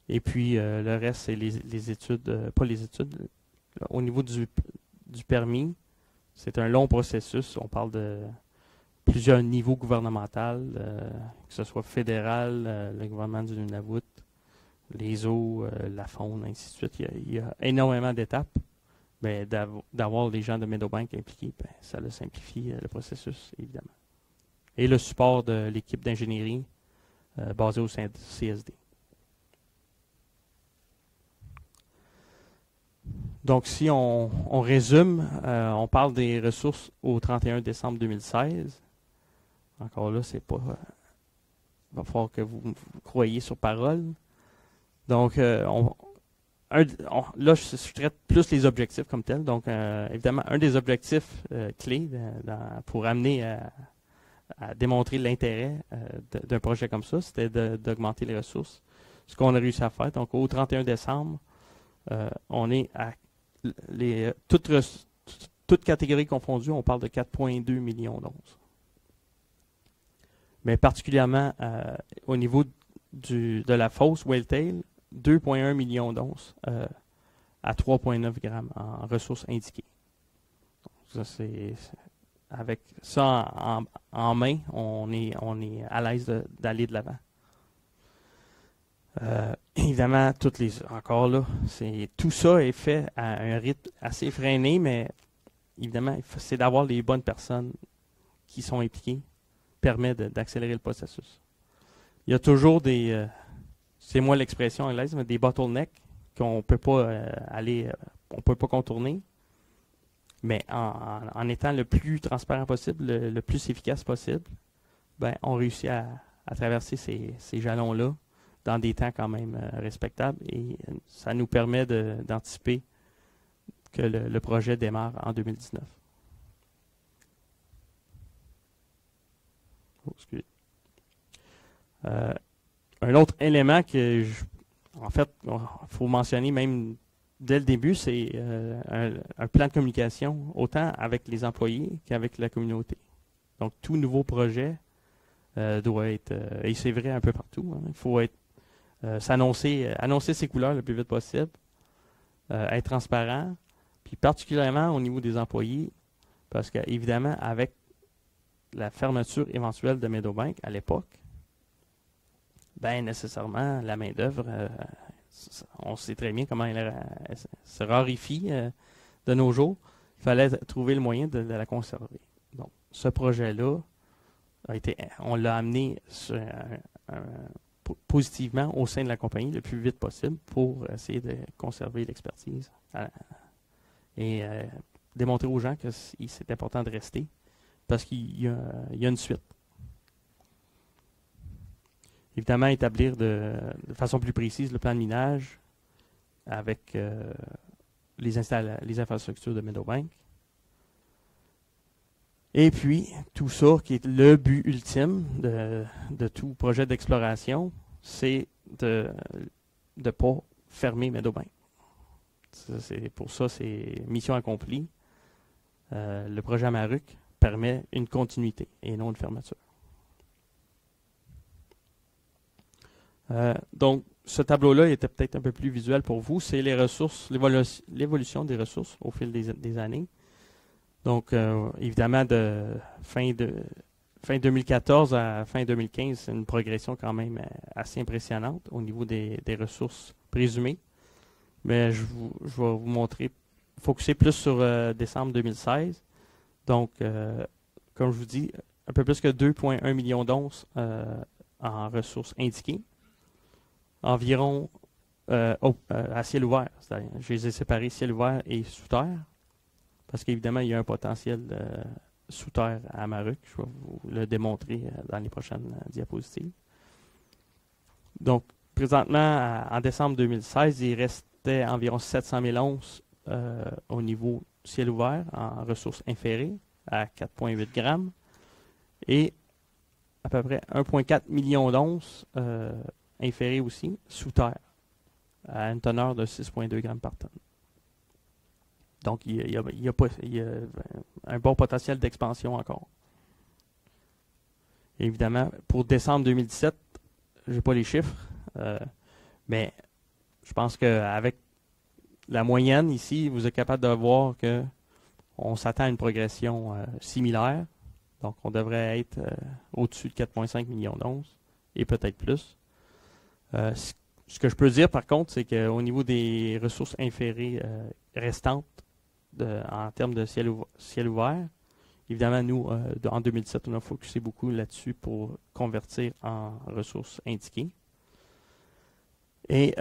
Et puis, le reste, c'est les études, pas les études. Au niveau du permis, c'est un long processus. On parle de plusieurs niveaux gouvernementaux, que ce soit fédéral, le gouvernement du Nunavut, les eaux, la faune, ainsi de suite. Il y a énormément d'étapes. Mais d'avoir les gens de Meadowbank impliqués, ça le simplifie le processus, évidemment. Et le support de l'équipe d'ingénierie basée au sein de CSD. Donc, si on résume, on parle des ressources au 31 décembre 2016. Encore là, c'est pas... il va falloir que vous croyiez sur parole. Donc, là, je traite plus les objectifs comme tels. Donc, évidemment, un des objectifs clés pour amener à démontrer l'intérêt d'un projet comme ça, c'était d'augmenter les ressources. Ce qu'on a réussi à faire. Donc, au 31 décembre, on est à toutes catégories confondues, on parle de 4,2 millions d'onces. Mais particulièrement au niveau de la fosse Whale Tail, 2,1 millions d'onces à 3,9 grammes en ressources indiquées. Donc, ça, avec ça en main, on est à l'aise d'aller de l'avant. Évidemment, encore là, tout ça est fait à un rythme assez freiné, mais évidemment, c'est d'avoir les bonnes personnes qui sont impliquées permet d'accélérer le processus. Il y a toujours c'est moi l'expression anglaise, mais des bottlenecks qu'on peut pas on peut pas contourner. Mais en étant le plus transparent possible, le plus efficace possible, on réussit à traverser ces jalons-là dans des temps quand même respectables et ça nous permet d'anticiper que le projet démarre en 2019. Oh, excusez. Un autre élément en fait, il faut mentionner même dès le début, c'est un plan de communication, autant avec les employés qu'avec la communauté. Donc, tout nouveau projet doit être, et c'est vrai un peu partout, hein, il faut annoncer ses couleurs le plus vite possible, être transparent, puis particulièrement au niveau des employés, parce qu'évidemment, avec la fermeture éventuelle de Meadowbank à l'époque, nécessairement, la main-d'œuvre, on sait très bien comment elle se raréfie de nos jours. Il fallait trouver le moyen de la conserver. Donc, ce projet-là, on l'a amené positivement au sein de la compagnie le plus vite possible pour essayer de conserver l'expertise et démontrer aux gens que c'est important de rester parce qu'il y a une suite. Évidemment, établir de façon plus précise le plan de minage avec les infrastructures de Meadowbank. Et puis, tout ça qui est le but ultime de tout projet d'exploration, c'est de ne pas fermer Meadowbank. Pour ça, c'est mission accomplie. Le projet Amaruq permet une continuité et non une fermeture. Donc, ce tableau-là était peut-être un peu plus visuel pour vous. C'est les ressources, l'évolution des ressources au fil des années. Donc, évidemment, de fin 2014 à fin 2015, c'est une progression quand même assez impressionnante au niveau des ressources présumées. Mais je vais vous montrer, focuser plus sur décembre 2016. Donc, comme je vous dis, un peu plus que 2,1 millions d'onces en ressources indiquées. Environ à ciel ouvert. Je les ai séparés ciel ouvert et sous terre. Parce qu'évidemment, il y a un potentiel sous terre à Amaruq. Je vais vous le démontrer dans les prochaines diapositives. Donc, présentement, en décembre 2016, il restait environ 700 000 onces au niveau ciel ouvert en ressources inférées à 4,8 grammes et à peu près 1,4 million d'onces inférées aussi sous terre à une teneur de 6,2 grammes par tonne. Donc, il y a un bon potentiel d'expansion encore. Évidemment, pour décembre 2017, je n'ai pas les chiffres, mais je pense qu'avec la moyenne ici, vous êtes capable de voir qu'on s'attend à une progression similaire. Donc, on devrait être au-dessus de 4,5 millions d'onces et peut-être plus. Ce que je peux dire, par contre, c'est qu'au niveau des ressources inférées restantes, en termes de ciel ouvert, évidemment, nous, en 2017, on a focusé beaucoup là-dessus pour convertir en ressources indiquées. Et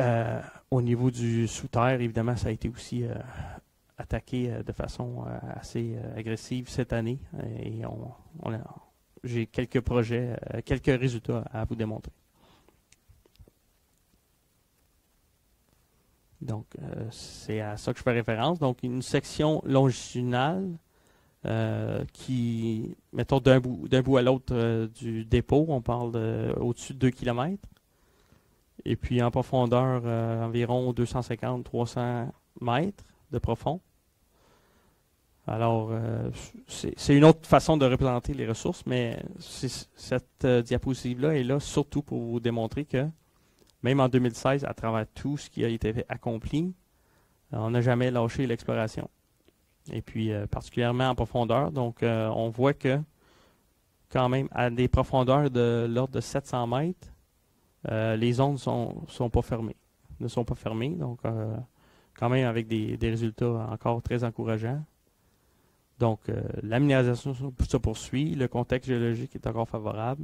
au niveau du sous-terre, évidemment, ça a été aussi attaqué de façon assez agressive cette année. Et j'ai quelques projets, quelques résultats à vous démontrer. Donc, c'est à ça que je fais référence. Donc, une section longitudinale qui, mettons, d'un bout à l'autre du dépôt, on parle au-dessus de 2 km. Et puis, en profondeur, environ 250-300 mètres de profond. Alors, c'est une autre façon de représenter les ressources, mais cette diapositive-là est là surtout pour vous démontrer que même en 2016, à travers tout ce qui a été accompli, on n'a jamais lâché l'exploration. Et puis, particulièrement en profondeur. Donc, on voit que, quand même, à des profondeurs de l'ordre de 700 mètres, les zones sont pas fermées, ne sont pas fermées. Donc, quand même, avec des résultats encore très encourageants. Donc, la minéralisation se poursuit. Le contexte géologique est encore favorable.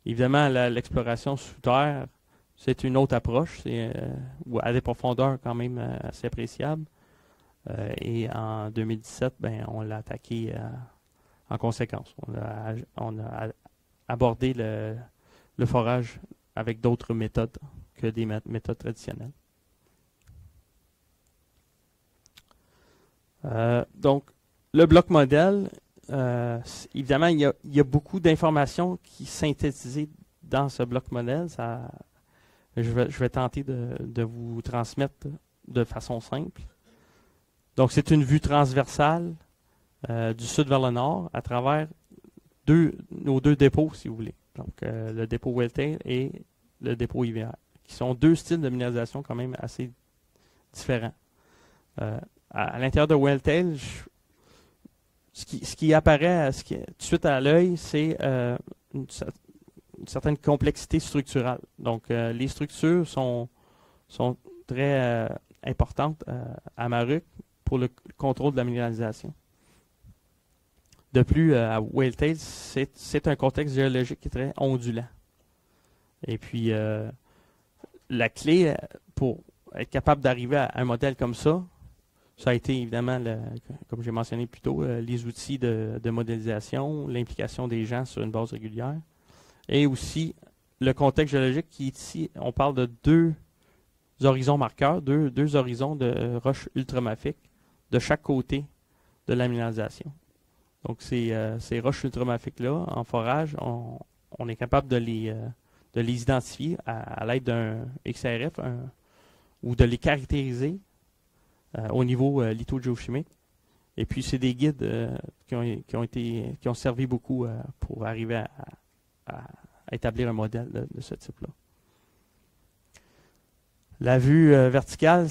Évidemment, l'exploration sous terre, c'est une autre approche, ou à des profondeurs quand même assez appréciables. Et en 2017, on l'a attaqué en conséquence. On a abordé le forage avec d'autres méthodes que des méthodes traditionnelles. Donc, le bloc modèle, évidemment, il y a beaucoup d'informations qui sont synthétisées dans ce bloc modèle. Je vais tenter de vous transmettre de façon simple. Donc, c'est une vue transversale du sud vers le nord à travers nos deux dépôts, si vous voulez. Donc, le dépôt Welltail et le dépôt IVR, qui sont deux styles de minéralisation quand même assez différents. À l'intérieur de Welltail, ce qui apparaît tout de suite à l'œil, c'est une certaine complexité structurale. Donc, les structures sont très importantes à Maruc pour le contrôle de la minéralisation. De plus, à Welltail, c'est un contexte géologique qui est très ondulant. Et puis, la clé pour être capable d'arriver à un modèle comme ça a été évidemment, comme j'ai mentionné plus tôt, les outils de modélisation, l'implication des gens sur une base régulière, et aussi le contexte géologique qui est ici, on parle de deux horizons marqueurs, deux horizons de roches ultramafiques de chaque côté de la minéralisation. Donc, ces roches ultramafiques-là, en forage, on est capable de les identifier à l'aide d'un XRF ou de les caractériser au niveau lithogéochimique. Et puis, c'est des guides qui ont servi beaucoup pour arriver à établir un modèle de ce type-là. La vue verticale,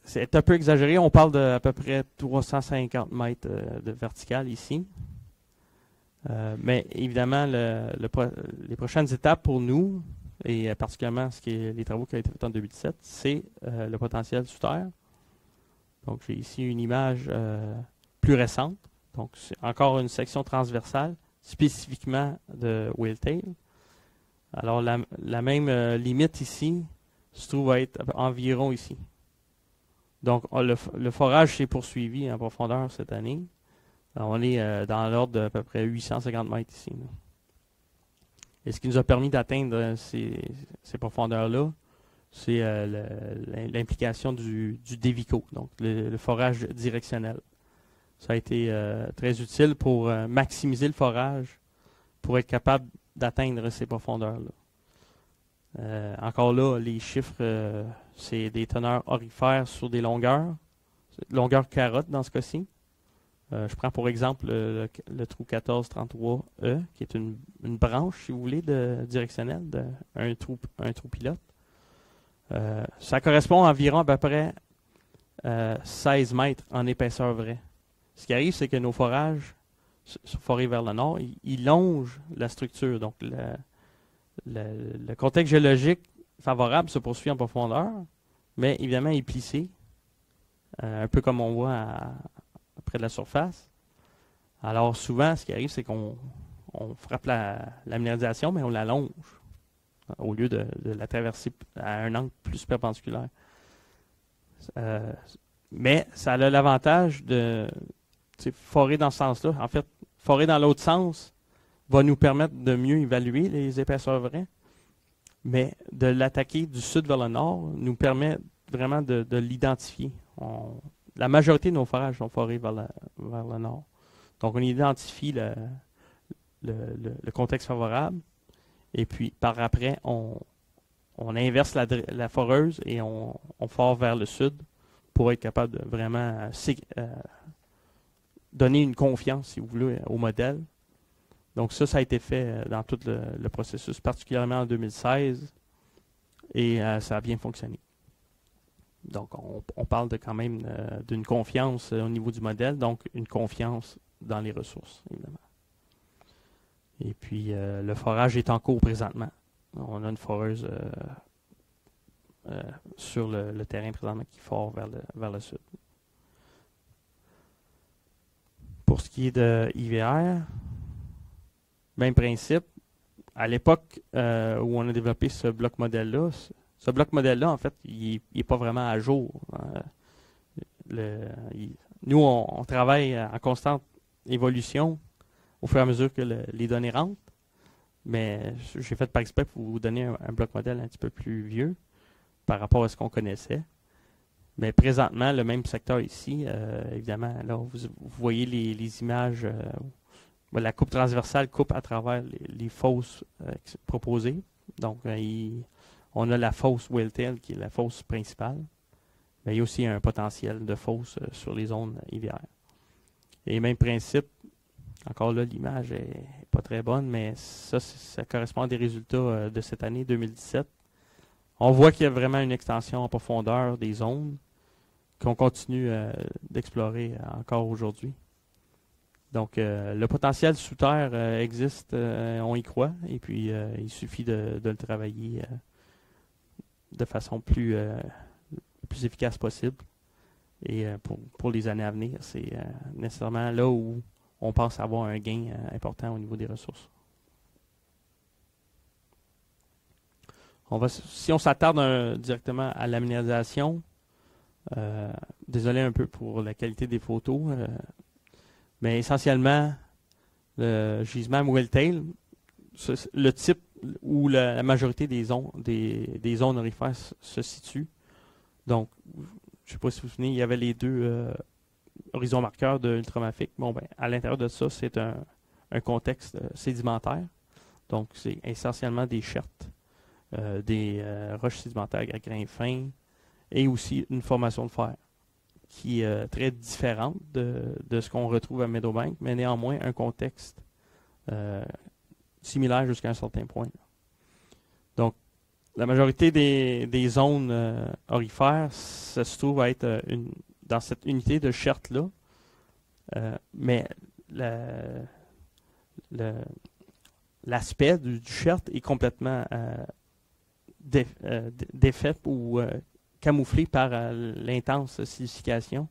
c'est un peu exagéré. On parle d'à peu près 350 mètres de verticale ici. Mais évidemment, les prochaines étapes pour nous, et particulièrement les travaux qui ont été faits en 2017, c'est le potentiel sous terre. Donc, j'ai ici une image plus récente. Donc, c'est encore une section transversale, spécifiquement de Welltail. Alors, la même limite ici se trouve à être environ ici. Donc, le forage s'est poursuivi en profondeur cette année. Alors, on est dans l'ordre d'à peu près 850 mètres ici. Là. Et ce qui nous a permis d'atteindre ces profondeurs-là, c'est l'implication du DEVICO, donc le forage directionnel. Ça a été très utile pour maximiser le forage, pour être capable d'atteindre ces profondeurs-là. Encore là, les chiffres, c'est des teneurs aurifères sur des longueurs carotte dans ce cas-ci. Je prends pour exemple le trou 1433E, qui est une branche, si vous voulez, directionnelle, un trou pilote. Ça correspond à environ à peu près 16 mètres en épaisseur vraie. Ce qui arrive, c'est que nos forages, sur forêt vers le nord, ils longent la structure. Donc, le contexte géologique favorable se poursuit en profondeur, mais évidemment, il est plissé, un peu comme on voit près de la surface. Alors, souvent, ce qui arrive, c'est qu'on frappe la minéralisation, mais on la longe au lieu de la traverser à un angle plus perpendiculaire. Mais ça a l'avantage de forer dans ce sens-là. En fait, forer dans l'autre sens va nous permettre de mieux évaluer les épaisseurs vraies, mais de l'attaquer du sud vers le nord nous permet vraiment de l'identifier. La majorité de nos forages sont forés vers le nord. Donc, on identifie le contexte favorable, et puis par après, on inverse la foreuse et on fore vers le sud pour être capable de vraiment donner une confiance, si vous voulez, au modèle. Donc ça a été fait dans tout le processus, particulièrement en 2016. et ça a bien fonctionné. Donc, on parle quand même d'une confiance au niveau du modèle, donc une confiance dans les ressources, évidemment. Et puis, le forage est en cours présentement. On a une foreuse sur le terrain présentement qui fore vers le sud. Pour ce qui est de IVR, même principe. À l'époque où on a développé ce bloc modèle-là, en fait, il n'est pas vraiment à jour. Nous, on travaille en constante évolution au fur et à mesure que les données rentrent. Mais j'ai fait par exprès pour vous donner un bloc modèle un petit peu plus vieux par rapport à ce qu'on connaissait. Mais présentement, le même secteur ici, évidemment, là, vous voyez les images. La coupe transversale coupe à travers les fosses proposées. Donc, on a la fosse Welltail qui est la fosse principale. Mais il y a aussi un potentiel de fosse sur les zones IVR. Et même principe, encore là, l'image n'est pas très bonne, mais ça correspond à des résultats de cette année 2017. On voit qu'il y a vraiment une extension en profondeur des zones qu'on continue d'explorer encore aujourd'hui. Donc, le potentiel sous terre existe, on y croit, et puis il suffit de le travailler de façon plus efficace possible. Et pour les années à venir, c'est nécessairement là où on pense avoir un gain important au niveau des ressources. Si on s'attarde directement à la minéralisation, désolé un peu pour la qualité des photos, mais essentiellement, le gisement Welltail, le type où la majorité des zones aurifères se situent. Donc, je ne sais pas si vous vous souvenez, il y avait les deux horizons marqueurs de Ultramafic. Bon, ben, à l'intérieur de ça, c'est un contexte sédimentaire. Donc, c'est essentiellement des schertes, des roches sédimentaires à grains fins et aussi une formation de fer qui est très différente de ce qu'on retrouve à Meadowbank, mais néanmoins un contexte similaire jusqu'à un certain point. Donc, la majorité des zones aurifères, ça se trouve à être dans cette unité de cherte-là, mais l'aspect du cherte est complètement défait ou camouflé par l'intense silicification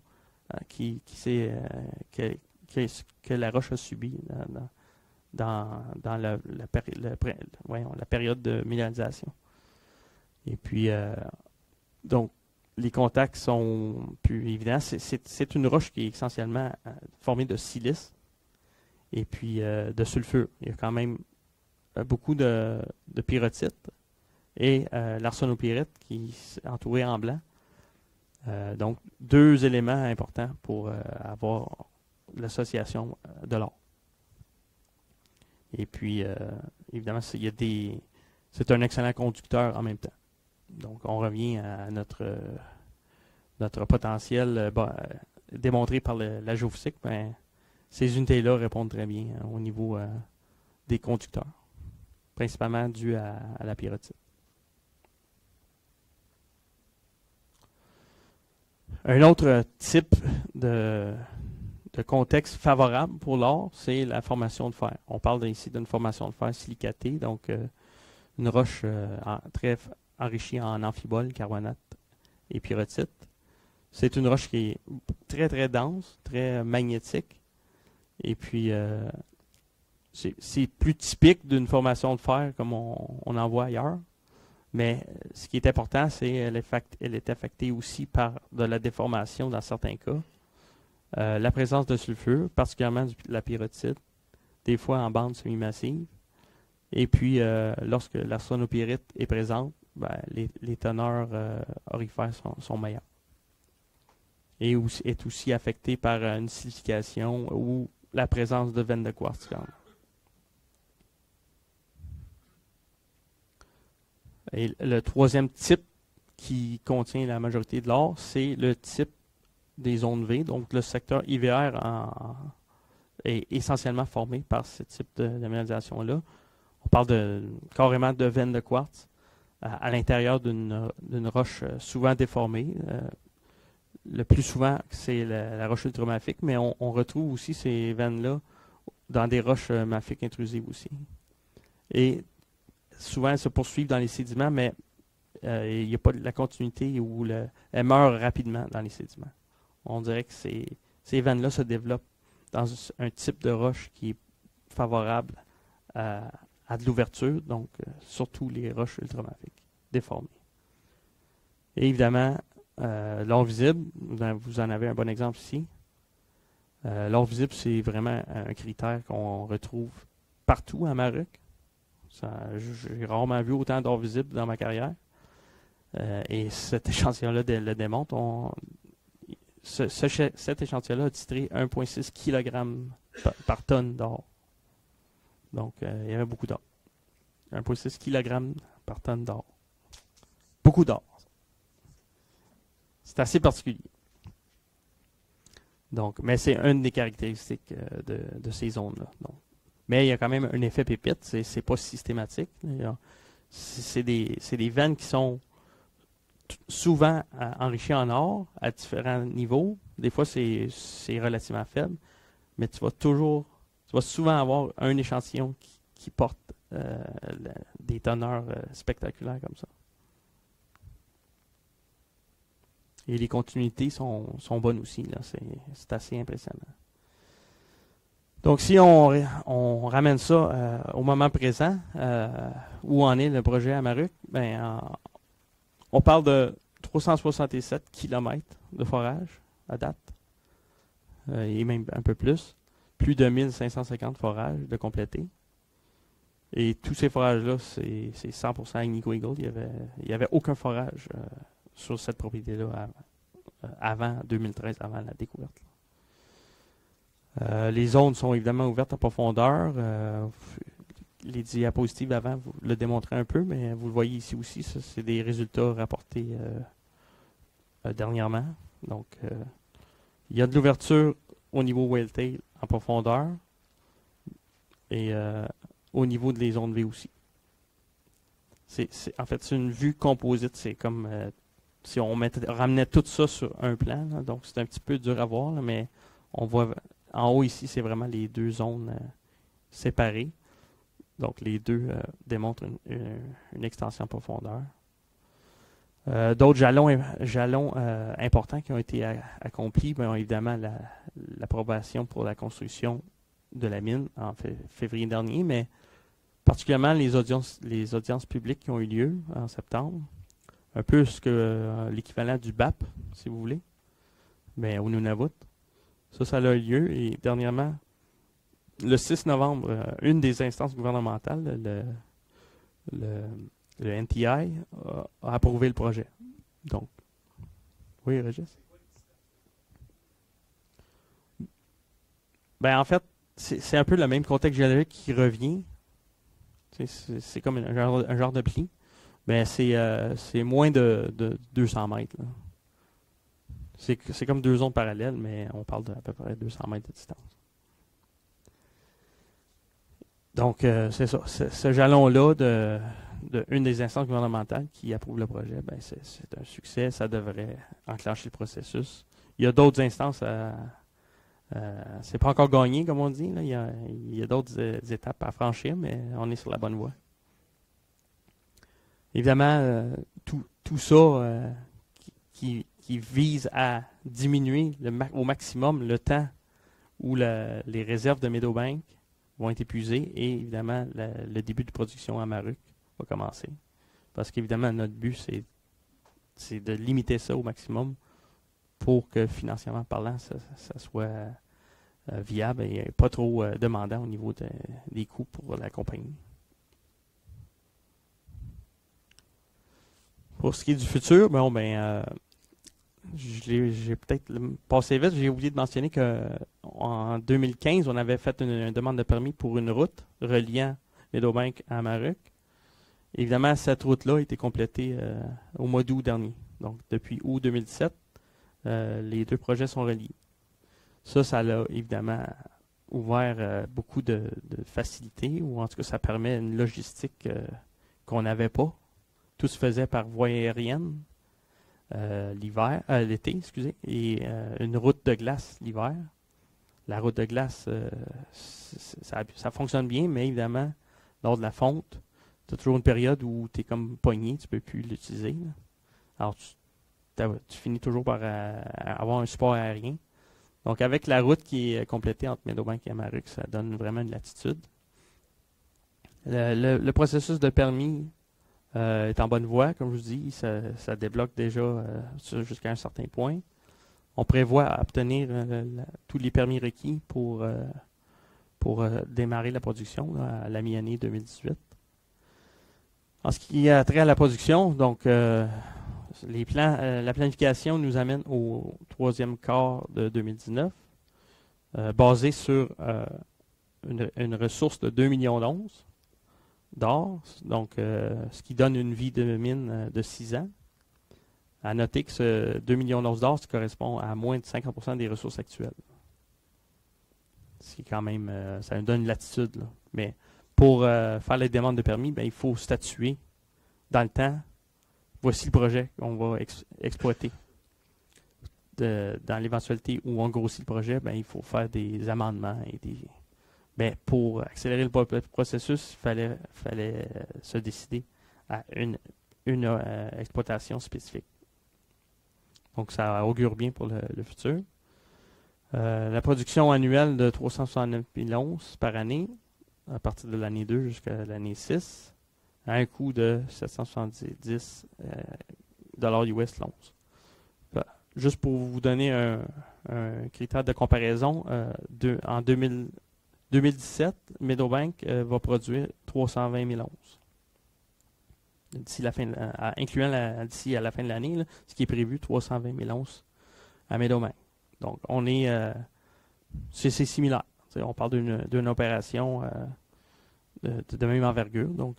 que la roche a subie dans la période de minéralisation. Et puis, donc, les contacts sont plus évidents. C'est une roche qui est essentiellement formée de silice et puis de sulfure. Il y a quand même beaucoup de pyrrhotite et l'arsonopyrite qui est entouré en blanc. Donc, deux éléments importants pour avoir l'association de l'or. Et puis, évidemment, c'est un excellent conducteur en même temps. Donc, on revient à notre potentiel démontré par la géophysique. Ben, ces unités-là répondent très bien au niveau des conducteurs, principalement dû à la pyrrhotite. Un autre type de contexte favorable pour l'or, c'est la formation de fer. On parle ici d'une formation de fer silicatée, donc une roche très enrichie en amphibole, carbonate et pyrrhotite. C'est une roche qui est très, très dense, très magnétique. Et puis, c'est plus typique d'une formation de fer comme on en voit ailleurs. Mais ce qui est important, c'est qu'elle est affectée aussi par de la déformation dans certains cas. La présence de sulfure, particulièrement de la pyrrhotite, des fois en bande semi-massive. Et puis, lorsque l'arsonopyrite est présente, ben, les teneurs aurifères sont meilleures. Et est aussi affectée par une silicification ou la présence de veines de quartz. Et le troisième type qui contient la majorité de l'or, c'est le type des zones V. Donc, le secteur IVR est essentiellement formé par ce type de minéralisation-là. On parle carrément de veines de quartz. à l'intérieur d'une roche souvent déformée. Le plus souvent, c'est la roche ultramafique, mais on retrouve aussi ces veines-là dans des roches mafiques intrusives aussi. Et souvent, elles se poursuivent dans les sédiments, mais il n'y a pas de la continuité où elles meurent rapidement dans les sédiments. On dirait que ces veines-là se développent dans un type de roche qui est favorable à de l'ouverture, donc surtout les roches ultramafiques déformées. Et évidemment, l'or visible, vous en avez un bon exemple ici. L'or visible, c'est vraiment un critère qu'on retrouve partout à Amaruq. J'ai rarement vu autant d'or visible dans ma carrière. Et cet échantillon-là le démontre. Cet échantillon-là a titré 1,6 kg par tonne d'or. Donc, il y avait beaucoup d'or. 1,6 kg par tonne d'or. Beaucoup d'or. C'est assez particulier. Donc, mais c'est une des caractéristiques de ces zones-là. Mais il y a quand même un effet pépite. C'est pas systématique. C'est des veines qui sont souvent enrichies en or à différents niveaux. Des fois, c'est relativement faible. Mais tu vas souvent avoir un échantillon qui porte des teneurs spectaculaires comme ça. Et les continuités sont bonnes aussi. C'est assez impressionnant. Donc, si on ramène ça au moment présent, où en est le projet Amaruq, on parle de 367 km de forage à date, et même un peu plus de 1550 forages de compléter. Et tous ces forages-là, c'est 100% Agnico Eagle. Il n'y avait aucun forage sur cette propriété-là avant 2013, avant la découverte. Les zones sont évidemment ouvertes à profondeur. Les diapositives avant vous le démontraient un peu, mais vous le voyez ici aussi. Ça, c'est des résultats rapportés dernièrement. Donc, il y a de l'ouverture au niveau whale tail en profondeur et au niveau des zones V aussi. En fait, c'est une vue composite. C'est comme si on ramenait tout ça sur un plan. Là. Donc, c'est un petit peu dur à voir, là, mais on voit en haut ici, c'est vraiment les deux zones séparées. Donc, les deux démontrent une extension en profondeur. D'autres jalons importants qui ont été accomplis, évidemment, l'approbation pour la construction de la mine en février dernier, mais particulièrement les audiences publiques qui ont eu lieu en septembre. Un peu ce que l'équivalent du BAP, si vous voulez, au Nunavut. Ça a eu lieu. Et dernièrement, le 6 novembre, une des instances gouvernementales, le NTI, a approuvé le projet. Donc, oui, Régis? En fait, c'est un peu le même contexte géologique qui revient. C'est comme un genre de pli. Mais c'est moins de 200 mètres. Là. C'est comme deux zones parallèles, mais on parle d'à peu près 200 mètres de distance. Donc, c'est ça. Ce jalon-là de une des instances gouvernementales qui approuve le projet, c'est un succès. Ça devrait enclencher le processus. Il y a d'autres instances c'est pas encore gagné, comme on dit. Là. Il y a d'autres étapes à franchir, mais on est sur la bonne voie. Évidemment, tout ça qui vise à diminuer au maximum le temps où les réserves de Meadowbank vont être épuisées et évidemment le début de production à Amaruq va commencer. Parce qu'évidemment, notre but, c'est de limiter ça au maximum pour que financièrement parlant, ça soit viable et pas trop demandant au niveau des coûts pour la compagnie. Pour ce qui est du futur, j'ai peut-être passé vite. J'ai oublié de mentionner qu'en 2015, on avait fait une demande de permis pour une route reliant Meadowbank à Amaruq. Évidemment, cette route-là a été complétée au mois d'août dernier. Donc, depuis août 2017, les deux projets sont reliés. Ça l'a évidemment ouvert beaucoup de facilités, ou en tout cas, ça permet une logistique qu'on n'avait pas tout se faisait par voie aérienne l'été, excusez, et une route de glace l'hiver. La route de glace, ça fonctionne bien, mais évidemment, lors de la fonte, tu as toujours une période où tu es comme pogné, tu ne peux plus l'utiliser. Alors, tu finis toujours par avoir un support aérien. Donc, avec la route qui est complétée entre Meadowbank et Amaruq, ça donne vraiment une latitude. Le processus de permis est en bonne voie, comme je vous dis, ça débloque déjà jusqu'à un certain point. On prévoit obtenir tous les permis requis pour démarrer la production là, à la mi-année 2018. En ce qui a trait à la production, donc la planification nous amène au troisième quart de 2019, basé sur une ressource de 2 millions d'onces d'or, donc ce qui donne une vie de mine de 6 ans. À noter que ce 2 millions d'onces d'or, ça correspond à moins de 50% des ressources actuelles. Ce qui est quand même, ça nous donne une latitude. Là. Mais pour faire les demandes de permis, il faut statuer dans le temps. Voici le projet qu'on va exploiter. Dans l'éventualité où on grossit le projet, il faut faire des amendements et pour accélérer le processus, il fallait se décider à une exploitation spécifique. Donc, ça augure bien pour le futur. La production annuelle de 369 000 onces par année, à partir de l'année 2 jusqu'à l'année 6, à un coût de 770 $ US l'once. Juste pour vous donner un critère de comparaison, en 2017, Meadowbank va produire 320 000 onces. D'ici la fin, incluant d'ici à la fin de l'année, là, ce qui est prévu, 320 000 onces à Meadowbank. Donc, on est, c'est similaire. T'sais, on parle d'une opération de même envergure. Donc,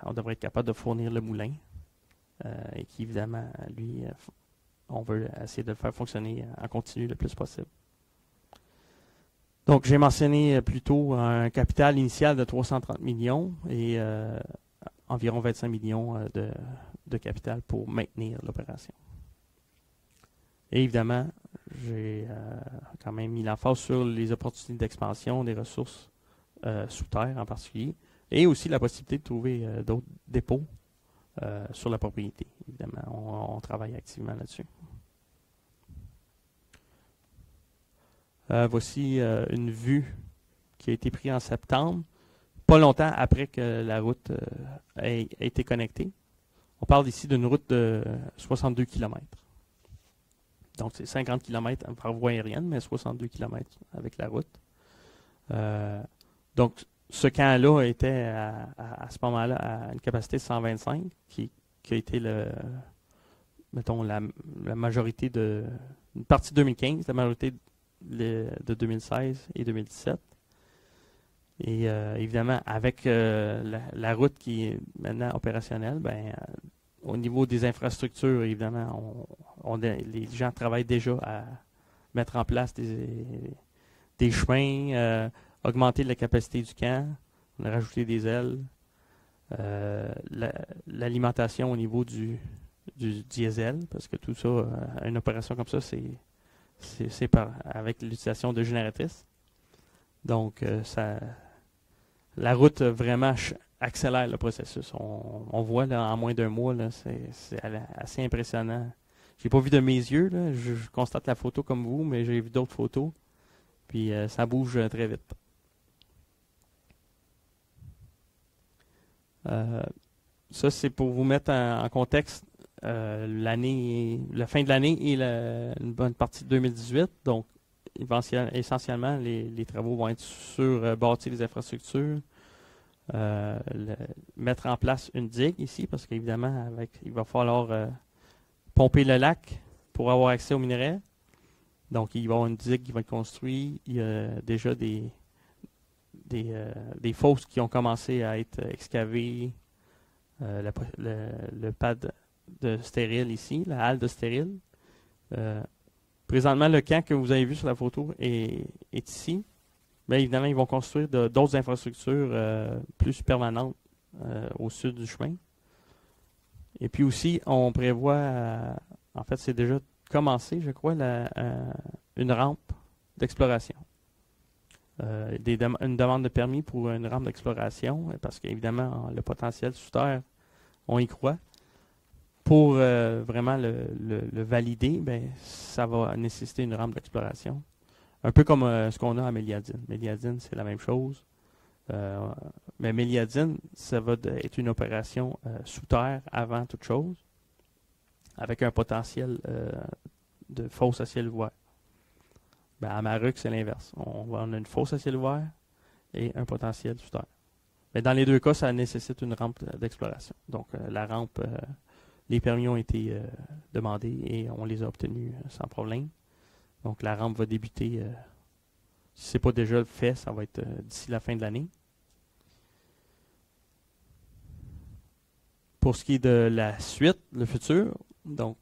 on devrait être capable de fournir le moulin et qui, évidemment, lui, on veut essayer de le faire fonctionner en continu le plus possible. Donc, j'ai mentionné plus tôt un capital initial de 330 millions et environ 25 millions de capital pour maintenir l'opération. Et évidemment, j'ai quand même mis l'emphase sur les opportunités d'expansion des ressources sous terre en particulier, et aussi la possibilité de trouver d'autres dépôts sur la propriété. Évidemment, on travaille activement là-dessus. Voici une vue qui a été prise en septembre, pas longtemps après que la route ait été connectée. On parle ici d'une route de 62 km. Donc, c'est 50 km par voie aérienne, mais 62 km avec la route. Donc, ce camp-là était à ce moment-là à une capacité de 125, qui a été la majorité une partie 2015, la majorité de 2016 et 2017. Et évidemment, avec la route qui est maintenant opérationnelle, au niveau des infrastructures, évidemment, les gens travaillent déjà à mettre en place des chemins, augmenter la capacité du camp, on a rajouté des ailes, l'alimentation au niveau du diesel, parce que tout ça, une opération comme ça, c'est avec l'utilisation de génératrices. Donc, la route vraiment accélère le processus. On voit là, en moins d'un mois, c'est assez impressionnant. Je n'ai pas vu de mes yeux, là. Je constate la photo comme vous, mais j'ai vu d'autres photos. Puis ça bouge très vite. Ça, c'est pour vous mettre en contexte la fin de l'année et une bonne partie de 2018. Donc, essentiellement, les travaux vont être sur bâtir les infrastructures, mettre en place une digue ici, parce qu'évidemment, il va falloir pomper le lac pour avoir accès aux minerais. Donc, il va y avoir une digue qui va être construite. Il y a déjà des fosses qui ont commencé à être excavées. Le pad de stérile ici, la halle de stérile. Présentement, le camp que vous avez vu sur la photo est ici. Bien évidemment, ils vont construire d'autres infrastructures plus permanentes au sud du chemin. Et puis aussi, on prévoit, en fait, c'est déjà commencé, je crois, une rampe d'exploration. Une demande de permis pour une rampe d'exploration, parce qu'évidemment, le potentiel sous terre, on y croit. Pour vraiment le valider, ben, ça va nécessiter une rampe d'exploration. Un peu comme ce qu'on a à Méliadine. Méliadine, c'est la même chose. Mais Méliadine, ça va être une opération sous terre avant toute chose, avec un potentiel de fosse à ciel ouvert. Ben, à Maruc, c'est l'inverse. On a une fosse à ciel ouvert et un potentiel sous terre. Mais dans les deux cas, ça nécessite une rampe d'exploration. Donc, la rampe, les permis ont été demandés et on les a obtenus sans problème. Donc, la rampe va débuter, si ce n'est pas déjà fait, ça va être d'ici la fin de l'année. Pour ce qui est de la suite, le futur, donc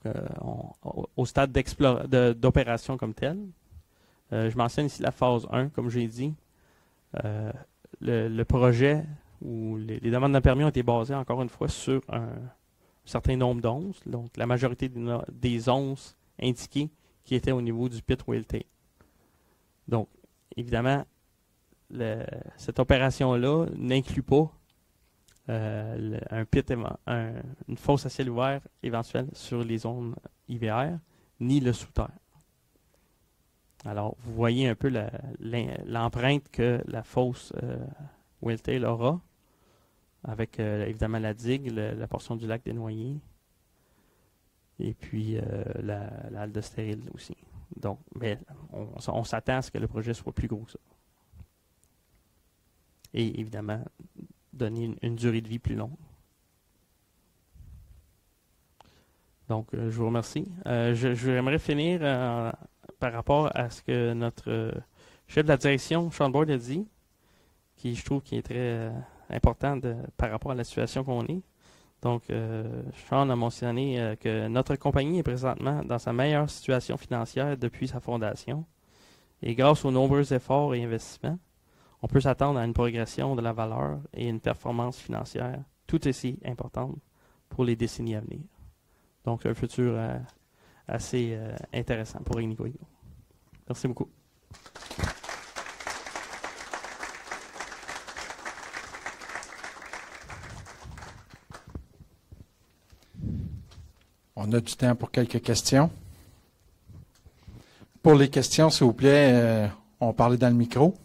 au stade d'opération comme tel, je mentionne ici la phase 1, comme j'ai dit. Le projet ou les demandes de permis ont été basées, encore une fois, sur un certain nombre d'onces. Donc, la majorité des onces indiquées qui étaient au niveau du pit Whale-Tail. Donc, évidemment, cette opération-là n'inclut pas un pit, une fosse à ciel ouvert éventuelle sur les zones IVR, ni le sous-terre. Alors, vous voyez un peu l'empreinte que la fosse Whale-Tail aura, avec évidemment la digue, la portion du lac des Noyers, et puis la halle de stérile aussi. Donc, mais on s'attend à ce que le projet soit plus gros que ça. Et évidemment, donner une durée de vie plus longue. Donc, je vous remercie. J'aimerais finir par rapport à ce que notre chef de la direction, Sean Boyd, a dit, qui je trouve qui est très important par rapport à la situation qu'on est. Donc, Sean a mentionné que notre compagnie est présentement dans sa meilleure situation financière depuis sa fondation. Et grâce aux nombreux efforts et investissements, on peut s'attendre à une progression de la valeur et une performance financière tout aussi importante pour les décennies à venir. Donc, un futur assez intéressant pour Agnico Eagle. Merci beaucoup. On a du temps pour quelques questions. Pour les questions, s'il vous plaît, on parlait dans le micro.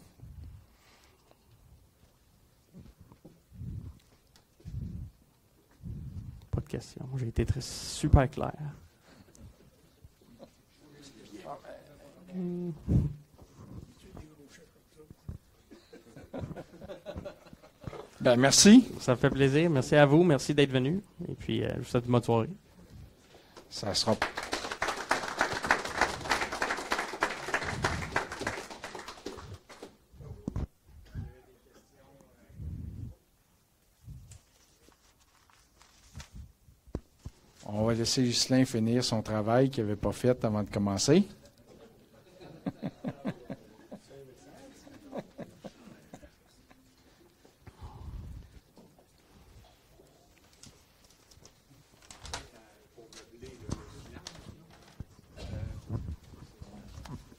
Pas de questions. J'ai été super clair. Ben, merci. Ça me fait plaisir. Merci à vous. Merci d'être venu. Et puis, je vous souhaite une bonne soirée. Ça sera. On va laisser Ghislain finir son travail qu'il n'avait pas fait avant de commencer.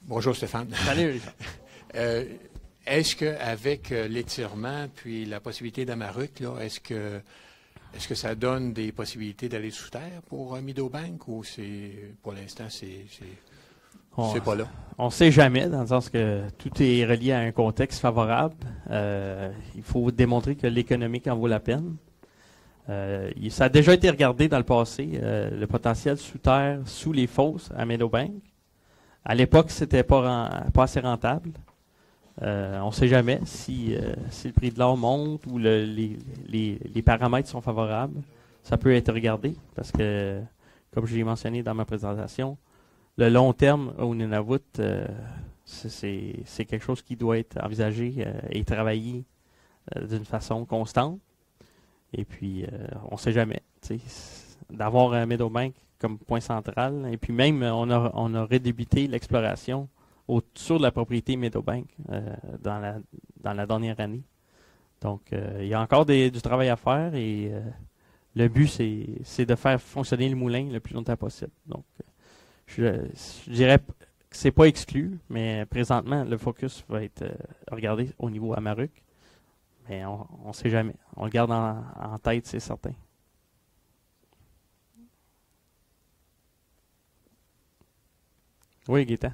Bonjour Stéphane. Salut, Richard. Est-ce qu'avec l'étirement puis la possibilité d'Amaruc, là, est-ce que ça donne des possibilités d'aller sous terre pour Meadowbank ou pour l'instant c'est pas là? On ne sait jamais, dans le sens que tout est relié à un contexte favorable. Il faut démontrer que l'économique en vaut la peine. Ça a déjà été regardé dans le passé, le potentiel sous terre, sous les fosses à Meadowbank. À l'époque, c'était pas assez rentable. On ne sait jamais si le prix de l'or monte ou les paramètres sont favorables. Ça peut être regardé parce que, comme je l'ai mentionné dans ma présentation, le long terme au Nunavut, c'est quelque chose qui doit être envisagé et travaillé d'une façon constante. Et puis, on ne sait jamais. D'avoir un Meadowbank comme point central. Et puis même, on a redébuté l'exploration sur la propriété Meadowbank dans la dernière année. Donc, il y a encore du travail à faire et le but, c'est de faire fonctionner le moulin le plus longtemps possible. Donc, je dirais que c'est pas exclu, mais présentement, le focus va être regardé au niveau Amaruq. Mais on ne sait jamais. On le garde en tête, c'est certain. Oui, Gaétan.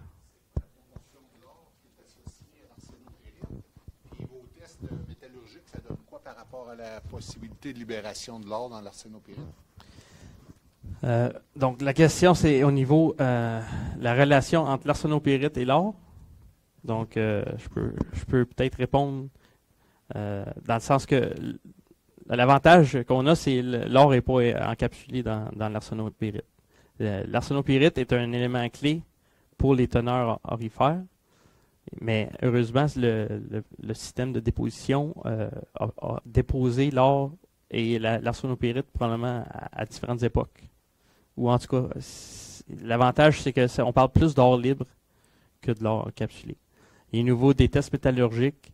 Et vos tests métallurgiques, ça donne quoi par rapport à la possibilité de libération de l'or dans l'arsénopyrite? Donc, la question, c'est au niveau la relation entre l'arsénopyrite et l'or. Donc, je peux peut-être répondre dans le sens que l'avantage qu'on a, c'est l'or n'est pas encapsulé dans l'arsénopyrite. L'arsénopyrite est un élément clé pour les teneurs aurifères, mais heureusement, le système de déposition a déposé l'or et l'arsénopyrite probablement à différentes époques. Ou en tout cas, l'avantage, c'est qu'on parle plus d'or libre que de l'or encapsulé. Et au niveau des tests métallurgiques,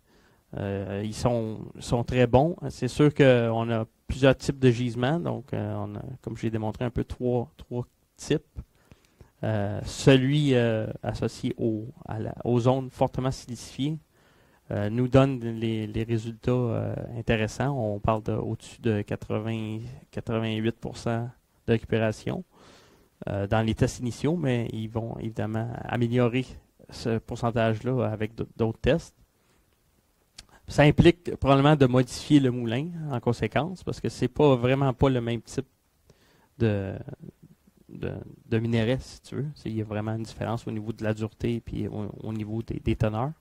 ils sont très bons. C'est sûr qu'on a plusieurs types de gisements. Donc, on a, comme je l'ai démontré un peu, trois types. Celui associé aux zones fortement silicifiées nous donne les résultats intéressants. On parle au-dessus de 88% de récupération dans les tests initiaux, mais ils vont évidemment améliorer ce pourcentage-là avec d'autres tests. Ça implique probablement de modifier le moulin en conséquence, parce que c'est pas vraiment pas le même type de minerai, si tu veux. Il y a vraiment une différence au niveau de la dureté et au niveau des teneurs.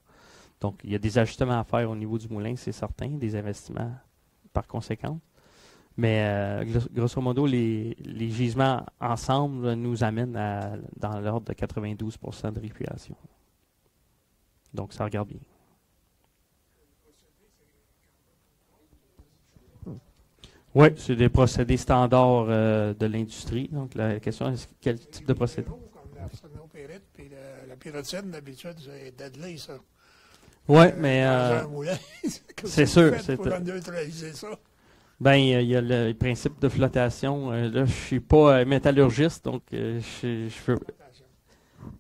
Donc, il y a des ajustements à faire au niveau du moulin, c'est certain, des investissements par conséquent. Mais grosso modo, les gisements ensemble nous amènent dans l'ordre de 92% de récupération. Donc, ça regarde bien. Oui, c'est des procédés standards de l'industrie. Donc, la question est quel type de procédé? Comme l'arsénopyrite puis la pyrrhotine, d'habitude, c'est deadly, ça. Oui, mais dans un moulin. c'est sûr. Pour neutraliser ça. Ben, il y a le principe de flottation. Là, je suis pas métallurgiste, donc il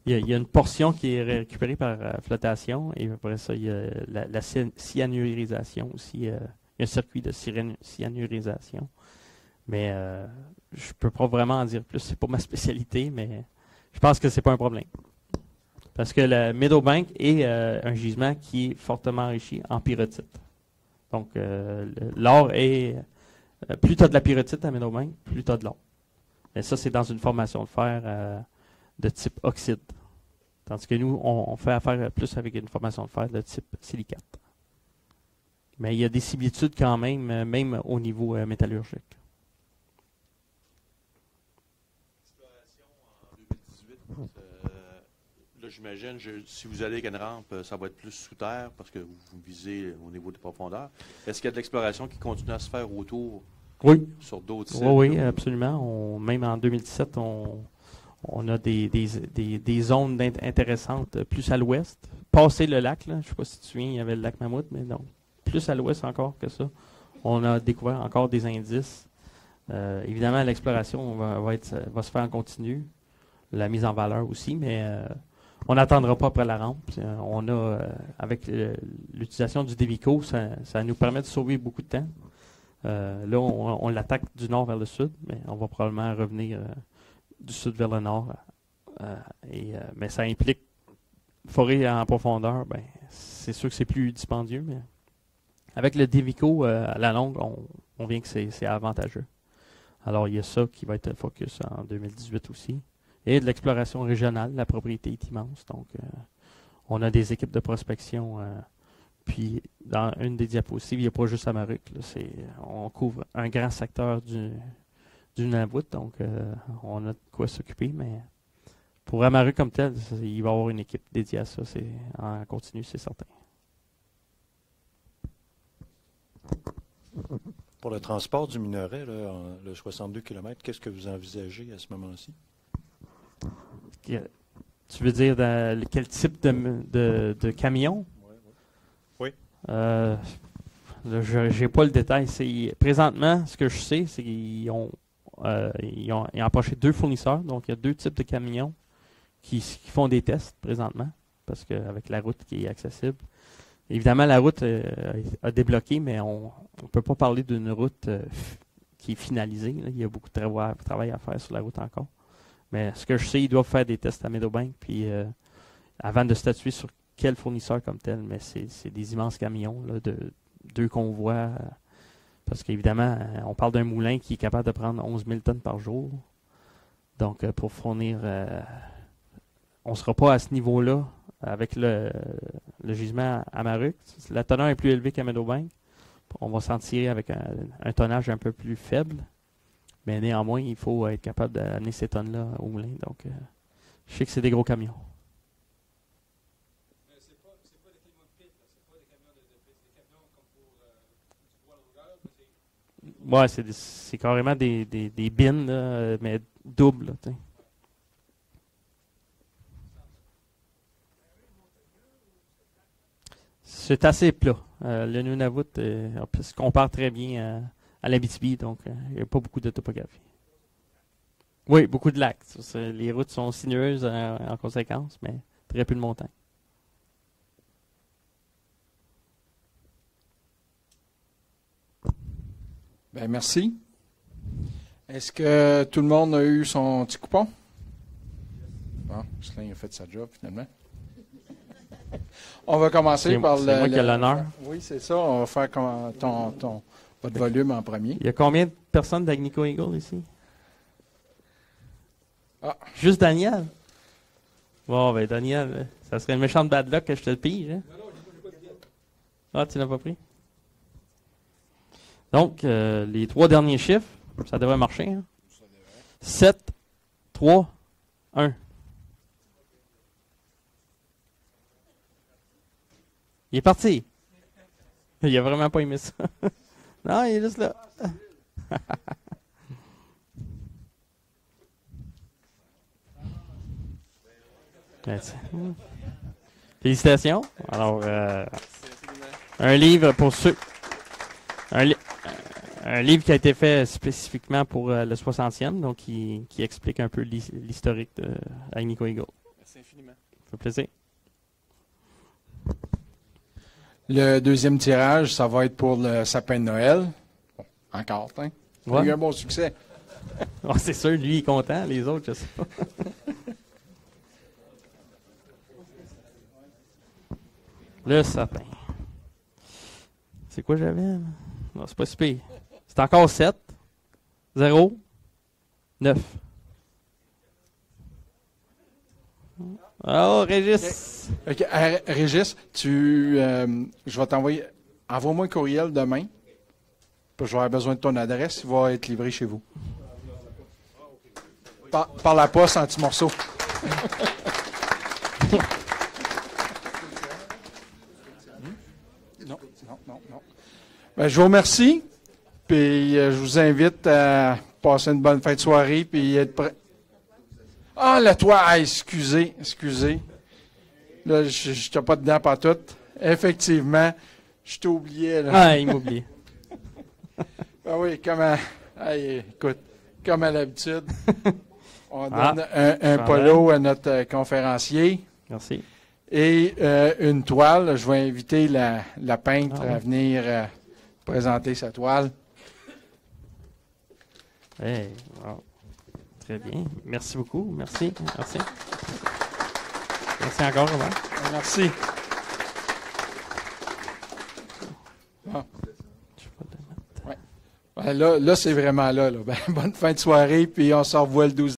y a une portion qui est récupérée par flottation, et après ça, il y a la cyanurisation aussi. Il y a un circuit de cyanurisation. Mais je peux pas vraiment en dire plus. C'est pas ma spécialité, mais je pense que c'est pas un problème. Parce que le Meadowbank est un gisement qui est fortement enrichi en pyrrhotite. Donc, l'or est... plus tu as de la pyrrhotite à Meadowbank, plus tu as de l'or. Mais ça, c'est dans une formation de fer de type oxyde. Tandis que nous, on fait affaire plus avec une formation de fer de type silicate. Mais il y a des similitudes quand même, même au niveau métallurgique. Exploration en 2018, là, j'imagine, si vous allez avec une rampe, ça va être plus sous terre parce que vous visez au niveau des profondeurs. Est-ce qu'il y a de l'exploration qui continue à se faire autour sur d'autres sites? Oui, absolument. Même en 2017, on a des zones intéressantes plus à l'ouest. Passer le lac, là, je ne sais pas si tu te souviens, il y avait le lac Mammouth, mais non. Plus à l'ouest encore que ça. On a découvert encore des indices. Évidemment, l'exploration va se faire en continu. La mise en valeur aussi, mais on n'attendra pas après la rampe. On a, avec l'utilisation du Devico, ça nous permet de sauver beaucoup de temps. Là, on l'attaque du nord vers le sud, mais on va probablement revenir du sud vers le nord. Mais ça implique forer en profondeur. Ben, c'est sûr que c'est plus dispendieux, mais avec le Devico, à la longue, on vient que c'est avantageux. Alors, il y a ça qui va être le focus en 2018 aussi. Et de l'exploration régionale, la propriété est immense. Donc, on a des équipes de prospection. Puis, dans une des diapositives, il n'y a pas juste Amaruq. On couvre un grand secteur du Nunavut. Donc, on a de quoi s'occuper. Mais pour Amaruq comme tel, il va y avoir une équipe dédiée à ça. C'est en continu, c'est certain. Pour le transport du minerai, là, le 62 km, qu'est-ce que vous envisagez à ce moment-ci? Tu veux dire quel type de camion? Oui. Je n'ai pas le détail. Présentement, ce que je sais, c'est qu'ils ont approché 2 fournisseurs. Donc, il y a 2 types de camions qui font des tests présentement, parce qu'avec la route qui est accessible. Évidemment, la route a débloqué, mais on ne peut pas parler d'une route qui est finalisée. Là. Il y a beaucoup de travail à faire sur la route encore. Mais ce que je sais, ils doivent faire des tests à Meadowbank, puis avant de statuer sur quel fournisseur comme tel, mais c'est des immenses camions, là, de 2 convois, parce qu'évidemment, on parle d'un moulin qui est capable de prendre 11 000 tonnes par jour. Donc, pour fournir, on ne sera pas à ce niveau-là avec le gisement à Maruc. La teneur est plus élevée qu'à Meadowbank. On va s'en tirer avec un tonnage un peu plus faible, mais néanmoins, il faut être capable d'amener ces tonnes-là au moulin. Donc, je sais que c'est des gros camions. Ouais, c'est carrément des bins, là, mais doubles. Là, t'sais. C'est assez plat. Le Nunavut se compare très bien à l'Abitibi, donc il n'y a pas beaucoup de topographie. Oui, beaucoup de lacs. Les routes sont sinueuses en conséquence, mais très peu de montagnes. Bien, merci. Est-ce que tout le monde a eu son petit coupon? Bon, Ghislain a fait sa job finalement. On va commencer par le. C'est moi qui ai l'honneur. Oui, c'est ça. On va faire votre volume en premier. Il y a combien de personnes d'Agnico Eagle ici? Ah. Juste Daniel? Bon, ben Daniel, ça serait une méchante bad luck que je te le pige. Hein? Ah, tu l'as pas pris? Donc, les 3 derniers chiffres, ça devrait marcher. Hein? 7, 3, 1. Il est parti. Il a vraiment pas aimé ça. Non, il est juste là. Félicitations. Alors, un livre pour ceux. Un livre qui a été fait spécifiquement pour le 60e, donc qui explique un peu l'historique de Agnico Eagle. Merci infiniment. Ça fait plaisir. Le deuxième tirage, ça va être pour le sapin de Noël. Bon, encore, hein? Il a eu un bon succès. Oh, c'est sûr, lui il est content, les autres, je sais pas. Le sapin. C'est quoi j'avais? Non, c'est pas si pire. C'est encore 7, 0, 9. Oh, Régis! OK. Régis, je vais t'envoyer. Envoie-moi un courriel demain. Puis je vais avoir besoin de ton adresse. Il va être livré chez vous. Par la poste en petits morceaux. Non. Ben, je vous remercie. Puis je vous invite à passer une bonne fin de soirée. Puis être prêt. Ah, le toit! Ah, excusez. Là, je n'étais pas dedans pas tout. Effectivement, je t'ai oublié. Là. Ah, il m'a oublié. Ah oui, écoute, comme à l'habitude, on donne un polo à notre conférencier. Merci. Et une toile. Je vais inviter la peintre à venir présenter sa toile. Hey, wow. Très bien. Merci beaucoup. Merci. Merci encore, Robert. Merci. Bon. Ouais. Là c'est vraiment là. Ben, bonne fin de soirée, puis on se revoit le 12